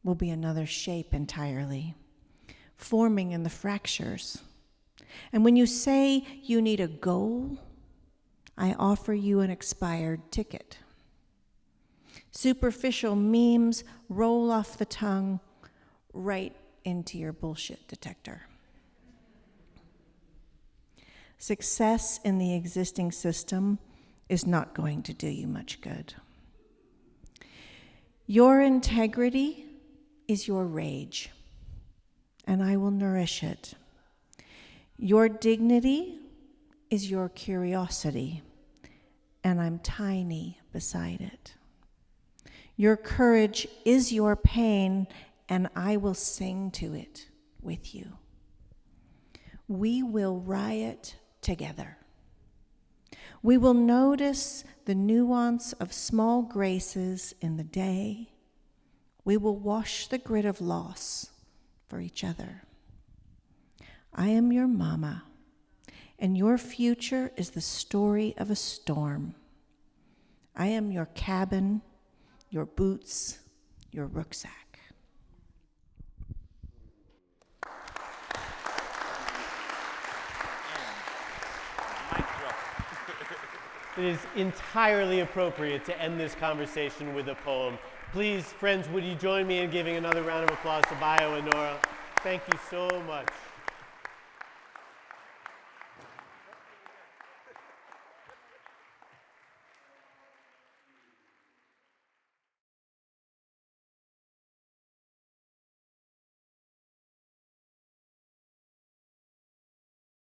will be another shape entirely, forming in the fractures. And when you say you need a goal, I offer you an expired ticket. Superficial memes roll off the tongue right into your bullshit detector. Success in the existing system is not going to do you much good. Your integrity is your rage, and I will nourish it. Your dignity is your curiosity, and I'm tiny beside it. Your courage is your pain, and I will sing to it with you. We will riot together. We will notice the nuance of small graces in the day. We will wash the grit of loss for each other. I am your mama, and your future is the story of a storm. I am your cabin, your boots, your rucksack. It is entirely appropriate to end this conversation with a poem. Please, friends, would you join me in giving another round of applause to Bayo and Nora? Thank you so much.